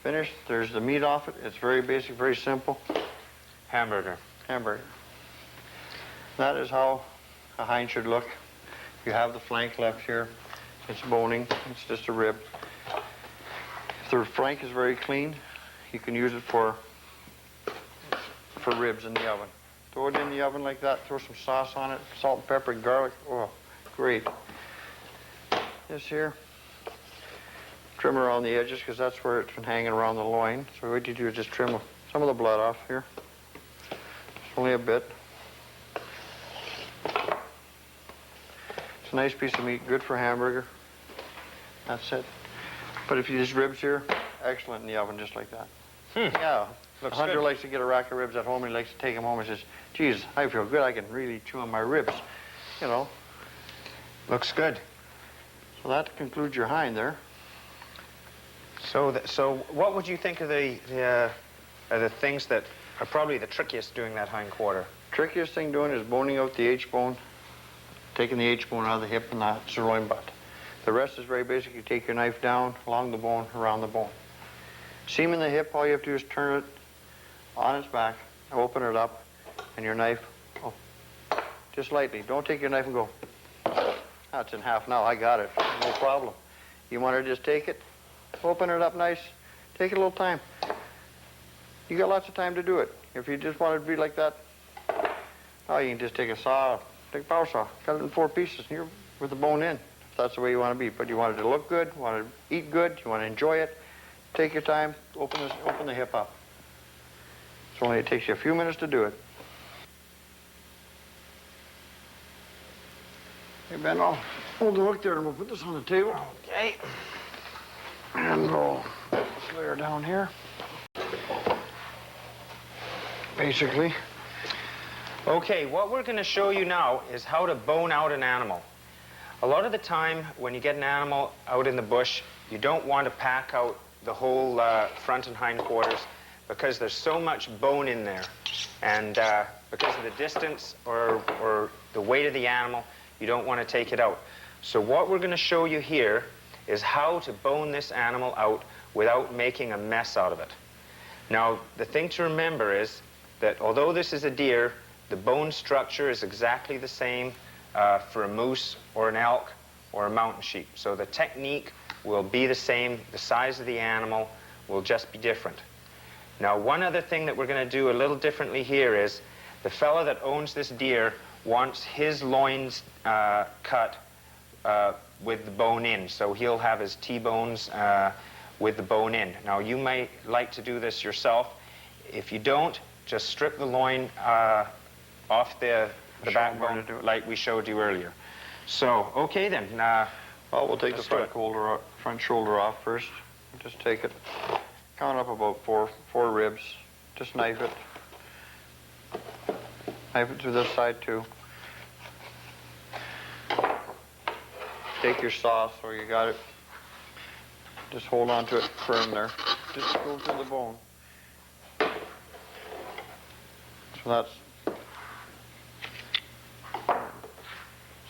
finished. There's the meat off it. It's very basic, very simple.
Hamburger.
Hamburger. That is how a hind should look. You have the flank left here. It's boning. It's just a rib. If the flank is very clean, you can use it for ribs in the oven. Throw it in the oven like that. Throw some sauce on it, salt and pepper and garlic. Oh, great. This here. Trim around the edges because that's where it's been hanging around the loin. So what you do is just trim some of the blood off here. Just only a bit. It's a nice piece of meat, good for hamburger. That's it. But if you just ribs here, excellent in the oven just like that. Yeah.
Looks
a hunter
good.
likes to get a rack of ribs at home and he likes to take them home and says, geez, I feel good. I can really chew on my ribs. You know.
Looks good.
So that concludes your hind there.
So what would you think of the things that are probably the trickiest doing that hind quarter?
Trickiest thing doing is boning out the H-bone, taking the H-bone out of the hip and the sirloin butt. The rest is very basic. You take your knife down, along the bone, around the bone. Seam in the hip, all you have to do is turn it on its back, open it up, and your knife, just lightly. Don't take your knife and go, that's in half now, I got it, no problem. You want to just take it, open it up nice, take a little time. You got lots of time to do it. If you just want it to be like that, oh, you can just take a saw, take a power saw, cut it in 4 pieces, and you're with the bone in, if that's the way you want to be. But you want it to look good, you want to eat good, you want to enjoy it, take your time, open the hip up. It takes you a few minutes to do it. Hey, Ben, I'll hold the hook there and we'll put this on the table.
Okay.
And we'll lay her down here. Basically.
Okay, what we're going to show you now is how to bone out an animal. A lot of the time, when you get an animal out in the bush, you don't want to pack out the whole front and hind quarters because there's so much bone in there. And because of the distance or the weight of the animal, you don't want to take it out. So what we're going to show you here is how to bone this animal out without making a mess out of it. Now, the thing to remember is that although this is a deer, The bone structure is exactly the same for a moose or an elk or a mountain sheep. So the technique will be the same. The size of the animal will just be different. Now, one other thing that we're going to do a little differently here is the fellow that owns this deer wants his loins cut with the bone in. So he'll have his T-bones with the bone in. Now, you may like to do this yourself. If you don't, just strip the loin off the backbone like we showed you earlier. So, okay then.
Well, we'll take the front shoulder off first. Just take it, count up about four ribs. Just knife it. Knife it to this side too. Take your saw so you got it. Just hold on to it firm there. Just go to the bone. So that's...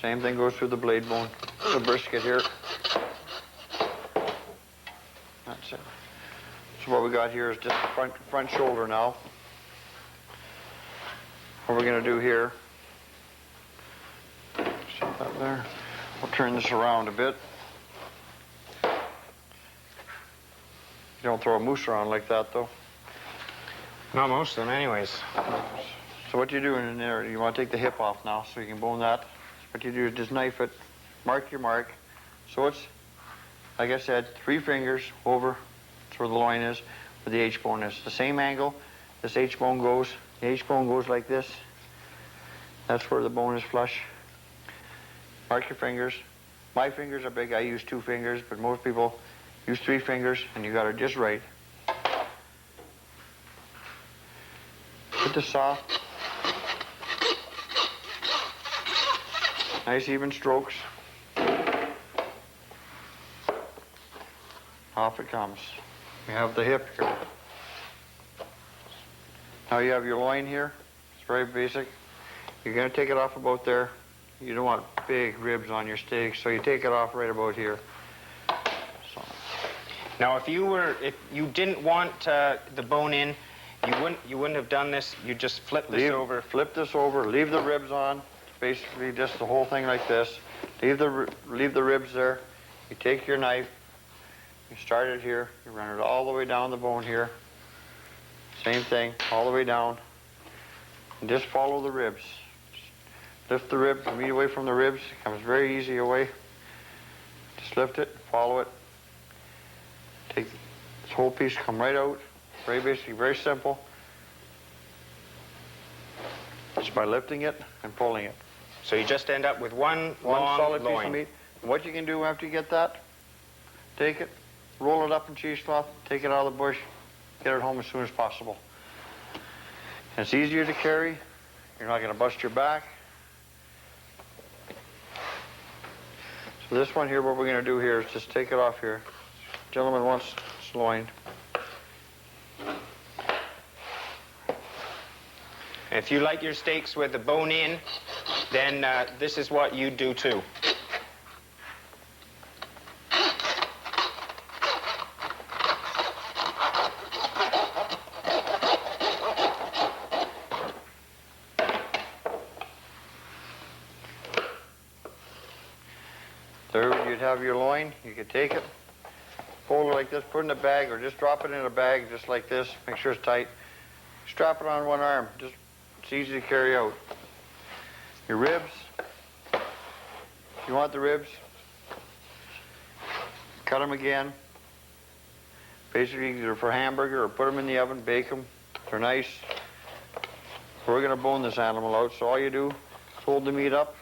Same thing goes through the blade bone. The brisket here. That's it. So what we got here is just the front shoulder now. What we're going to do here, set that there. We'll turn this around a bit. You don't throw a moose around like that, though.
Not most of them, anyways.
So what you're doing in there, you want to take the hip off now so you can bone that. What you do is just knife it, mark your mark. So it's, like I said, 3 fingers over. That's where the loin is, where the H-bone is. The same angle this H-bone goes. The H-bone goes like this. That's where the bone is flush. Mark your fingers. My fingers are big. I use 2 fingers, but most people use 3 fingers, and you got it just right. Put the saw. Nice even strokes. Off it comes. We have the hip here. Now you have your loin here. It's very basic. You're going to take it off about there. You don't want big ribs on your steak, so you take it off right about here. So.
Now, if you didn't want the bone in, you wouldn't have done this. You just flip this over.
Flip this over. Leave the ribs on. Basically, just the whole thing like this. Leave the ribs there. You take your knife. You start it here. You run it all the way down the bone here. Same thing, all the way down. And just follow the ribs. Lift the ribs, meat away from the ribs. It comes very easy away. Just lift it, follow it. Take this whole piece, come right out. Very basic, very simple. Just by lifting it and pulling it.
So you just end up with one long
solid
loin.
piece of meat. And what you can do after you get that, take it, roll it up in cheesecloth, take it out of the bush, get it home as soon as possible. And it's easier to carry. You're not going to bust your back. So this one here, what we're going to do here is just take it off here. Gentleman wants his loin.
If you like your steaks with the bone in, then this is what you do too.
There you'd have your loin. You could take it, fold it like this, put it in a bag, or just drop it in a bag just like this. Make sure it's tight. Strap it on one arm. It's easy to carry out. Your ribs. If you want the ribs, cut them again. Basically, either for hamburger or put them in the oven, bake them. They're nice. We're going to bone this animal out, so all you do is hold the meat up.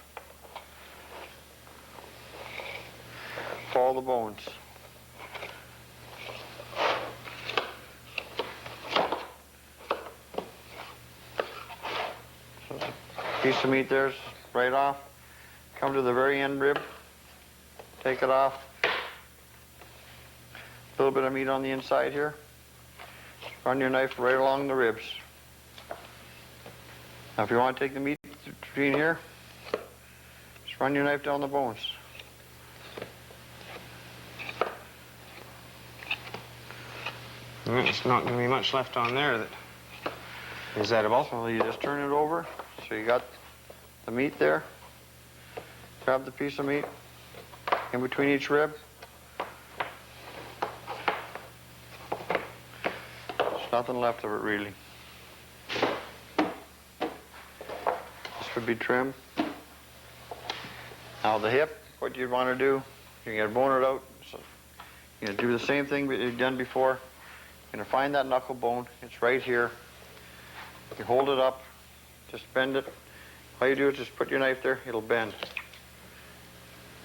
Follow the bones. So piece of meat there's right off. Come to the very end rib. Take it off. A little bit of meat on the inside here. Run your knife right along the ribs. Now if you want to take the meat between here, just run your knife down the bones.
There's not going to be much left on there that is edible.
So you just turn it over, So you got the meat there. Grab the piece of meat in between each rib. There's nothing left of it really. This would be trim. Now the hip, what you'd want to do, you're going to bone it out. So you're going to do the same thing that you've done before. You're going to find that knuckle bone. It's right here. You hold it up, just bend it. All you do is just put your knife there, it'll bend.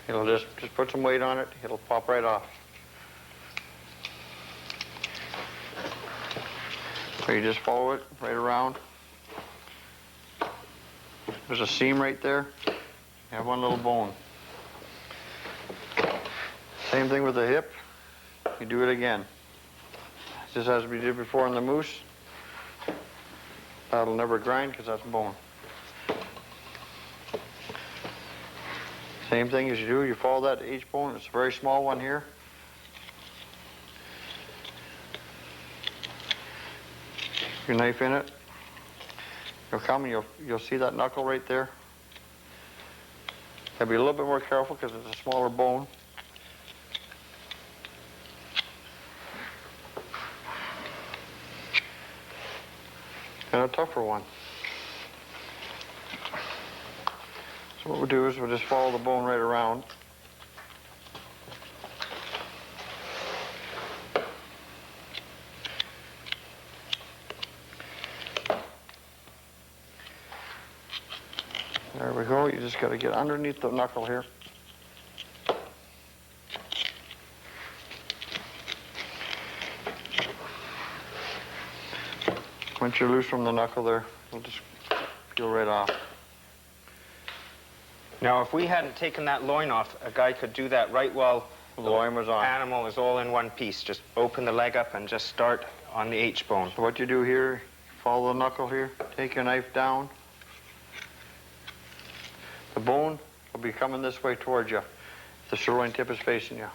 It'll just put some weight on it, it'll pop right off. So you just follow it right around. There's a seam right there. You have one little bone. Same thing with the hip. You do it again. Just as we did before on the moose. That'll never grind because that's bone. Same thing as you do, you follow that H-bone. It's a very small one here. Your knife in it. You'll come and you'll see that knuckle right there. Gotta be a little bit more careful because it's a smaller bone. And a tougher one. So what we'll do is we'll just follow the bone right around. There we go. You just got to get underneath the knuckle here. Once you're loose from the knuckle there, it'll just peel right off.
Now, if we hadn't taken that loin off, a guy could do that right while
the loin was on.
Animal is all in one piece. Just open the leg up and just start on the H-bone.
So what you do here, follow the knuckle here, take your knife down. The bone will be coming this way towards you. The sirloin tip is facing you.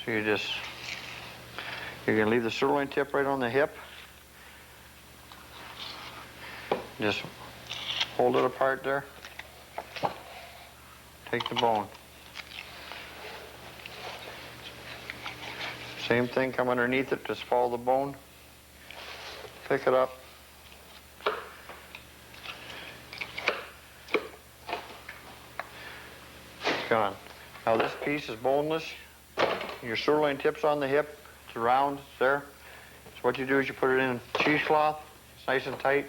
So you're going to leave the sirloin tip right on the hip. Just hold it apart there. Take the bone. Same thing, come underneath it, just follow the bone. Pick it up. It's gone. Now this piece is boneless. Your sirloin tip's on the hip. It's round, it's there. So what you do is you put it in a cheesecloth. It's nice and tight.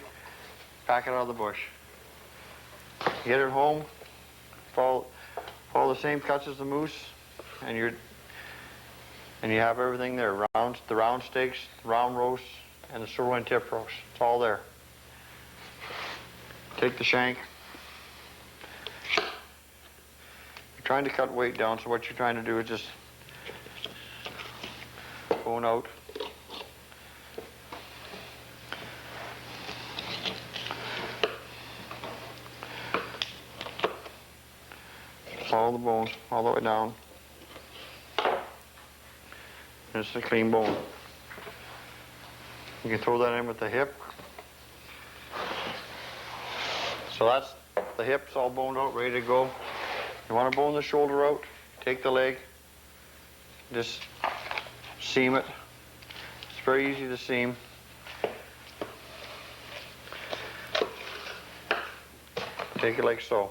Pack it out of the bush. Get it home. Follow the same cuts as the moose, and you have everything there. The round steaks, the round roasts, and the sirloin tip roast. It's all there. Take the shank. You're trying to cut weight down, so what you're trying to do is just bone out. Follow the bone all the way down. And it's a clean bone. You can throw that in with the hip. So that's the hip's all boned out, ready to go. You want to bone the shoulder out, take the leg, just seam it. It's very easy to seam. Take it like so.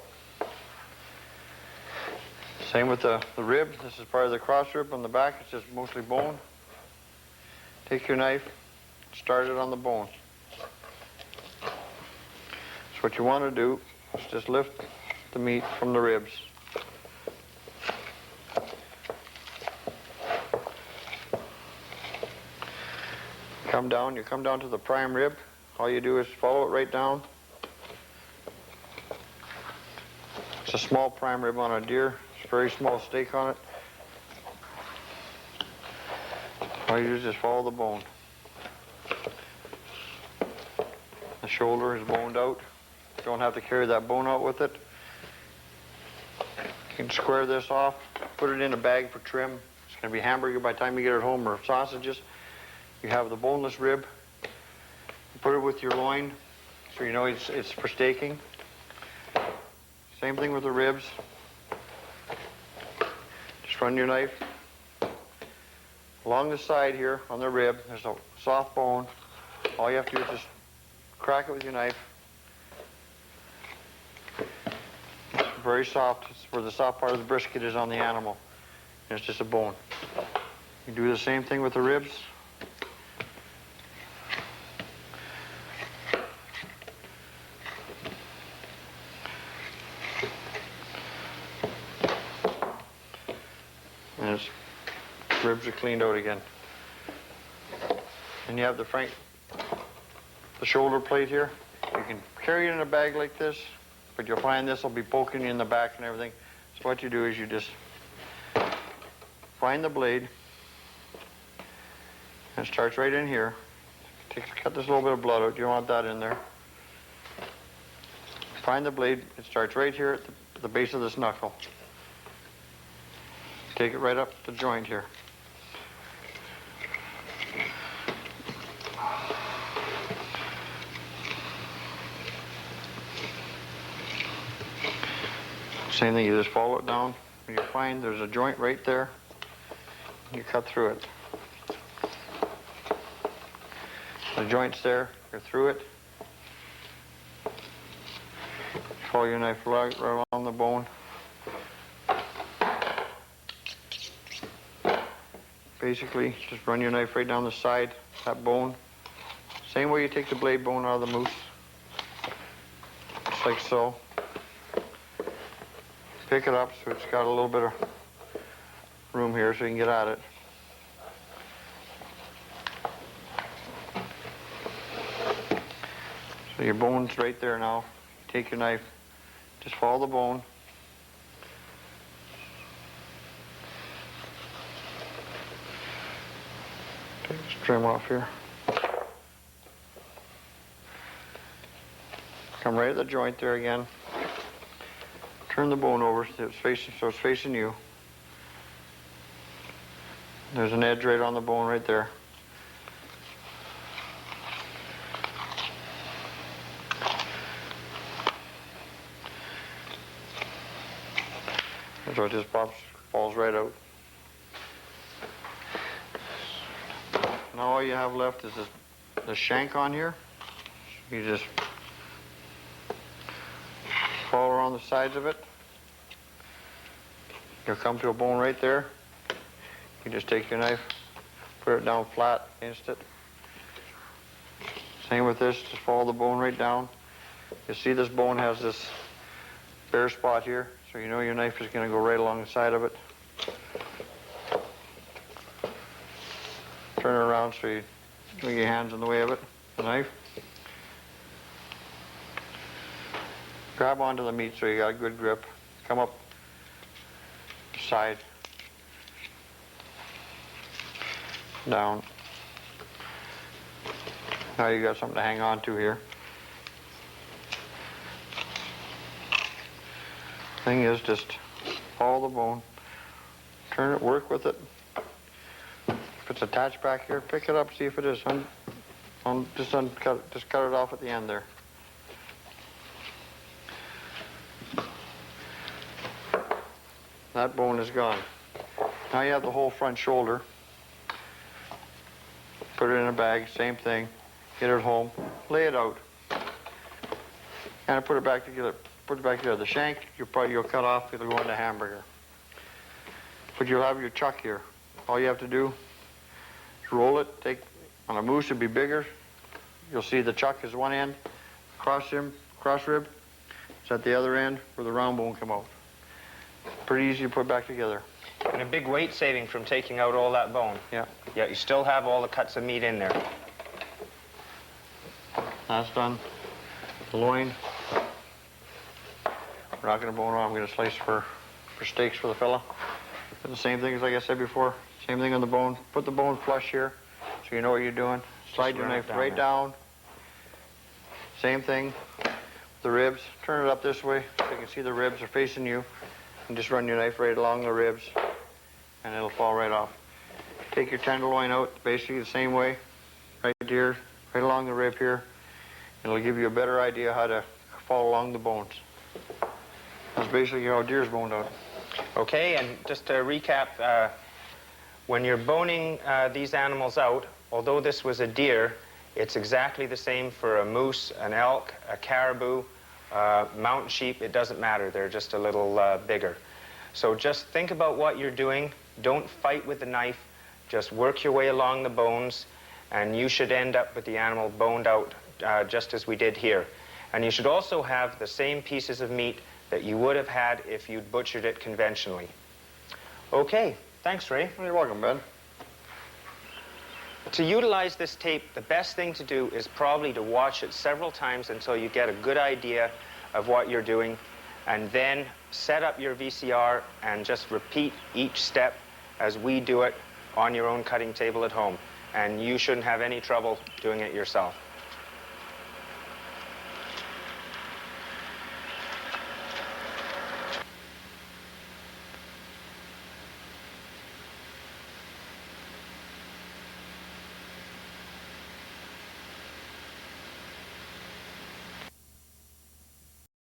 Same with the rib. This is part of the cross rib on the back. It's just mostly bone. Take your knife, start it on the bone. So what you want to do is just lift the meat from the ribs. You come down to the prime rib. All you do is follow it right down. It's a small prime rib on a deer. It's a very small steak on it. All you do is just follow the bone. The shoulder is boned out. You don't have to carry that bone out with it. You can square this off, put it in a bag for trim. It's going to be hamburger by the time you get it home, or sausages. You have the boneless rib. You put it with your loin. so you know it's for steaking. Same thing with the ribs. Just run your knife along the side here on the rib. There's a soft bone. All you have to do is just crack it with your knife. It's very soft. It's where the soft part of the brisket is on the animal. And it's just a bone. You do the same thing with the ribs. And its ribs are cleaned out again. And you have the shoulder plate here. You can carry it in a bag like this, but you'll find this will be poking you in the back and everything. So what you do is you just find the blade, and it starts right in here. Cut this little bit of blood out. You don't want that in there. Find the blade. It starts right here at the base of this knuckle. Take it right up the joint here. Same thing, you just follow it down, and you find there's a joint right there. You cut through it. The joint's there, you're through it. Follow your knife right along the bone. Basically, just run your knife right down the side, that bone. Same way you take the blade bone out of the moose. Just like so. Pick it up so it's got a little bit of room here so you can get at it. So your bone's right there now. Take your knife, just follow the bone. Take this trim off here. Come right at the joint there again. Turn the bone over so it's facing you. There's an edge right on the bone right there. So it just falls right out. Now all you have left is the shank on here. You just follow around the sides of it. You'll come to a bone right there. You just take your knife, put it down flat against it. Same with this, just follow the bone right down. You see this bone has this bare spot here, so you know your knife is going to go right along the side of it. Turn it around so you don't get your hands in the way of it, the knife. Grab onto the meat so you got a good grip. Come up the side, down. Now you got something to hang on to here. Thing is, just follow the bone, turn it, work with it. If it's attached back here, pick it up, see if it is. Just cut it off at the end there. That bone is gone. Now you have the whole front shoulder. Put it in a bag, same thing. Get it home, lay it out. And put it back together. Put it back together. The shank, you'll cut off, it'll go in the hamburger. But you'll have your chuck here. All you have to do is roll it. On a moose, it'd be bigger. You'll see the chuck is one end, cross rib. It's at the other end where the round bone come out. Pretty easy to put back together.
And a big weight saving from taking out all that bone.
Yeah.
Yeah, you still have all the cuts of meat in there.
That's done. The loin. We're not going to bone off. I'm going to slice for steaks for the fella. And the same thing as like I said before. Same thing on the bone. Put the bone flush here so you know what you're doing. Slide your knife right down. Same thing. The ribs. Turn it up this way so you can see the ribs are facing you. And just run your knife right along the ribs and it'll fall right off. Take your tenderloin out basically the same way. Right here, right along the rib here. It'll give you a better idea how to follow along the bones. That's basically how deer's boned out.
Okay, and just to recap, when you're boning these animals out, although this was a deer, it's exactly the same for a moose, an elk, a caribou, mountain sheep. It doesn't matter. They're just a little bigger. So just think about what you're doing. Don't fight with the knife. Just work your way along the bones, and you should end up with the animal boned out just as we did here. And you should also have the same pieces of meat that you would have had if you'd butchered it conventionally. Okay, thanks, Ray.
You're welcome, Ben.
To utilize this tape, the best thing to do is probably to watch it several times until you get a good idea of what you're doing, and then set up your VCR and just repeat each step as we do it on your own cutting table at home. And you shouldn't have any trouble doing it yourself.